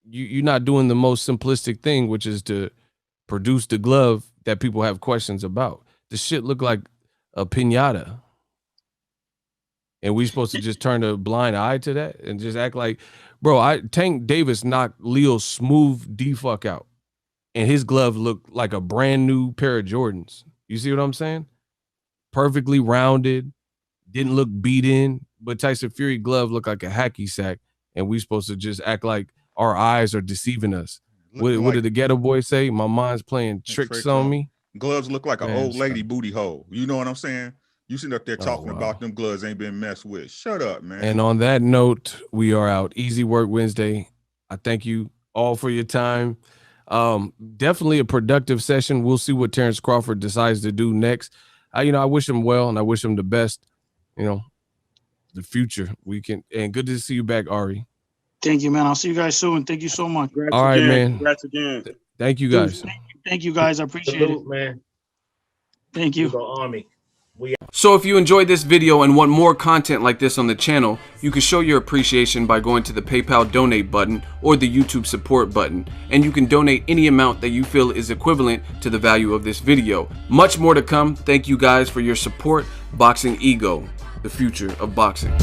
you're not doing the most simplistic thing, which is to produce the glove that people have questions about. The shit look like a piñata. And we supposed to just turn a blind eye to that and just act like, bro, Tank Davis knocked Leo smooth the fuck out. And his glove looked like a brand new pair of Jordans. You see what I'm saying? Perfectly rounded, didn't look beat in, but Tyson Fury glove looked like a hacky sack. And we supposed to just act like our eyes are deceiving us. What did the ghetto boy say? My mind's playing tricks on me. Gloves look like an old lady booty hole. You know what I'm saying? You sitting up there talking about them gloves ain't been messed with. Shut up, man. And on that note, we are out. Easy Work Wednesday. I thank you all for your time. Definitely a productive session. We'll see what Terence Crawford decides to do next. I wish him well and I wish him the best. The future and good to see you back, Ari. Thank you, man. I'll see you guys soon. Thank you so much. All right, man. Congrats again. Thank you, guys. Thank you, guys. I appreciate it, man. Thank you. Army. So if you enjoyed this video and want more content like this on the channel, you can show your appreciation by going to the PayPal donate button or the YouTube support button, and you can donate any amount that you feel is equivalent to the value of this video. Much more to come. Thank you guys for your support. Boxingego, the future of boxing.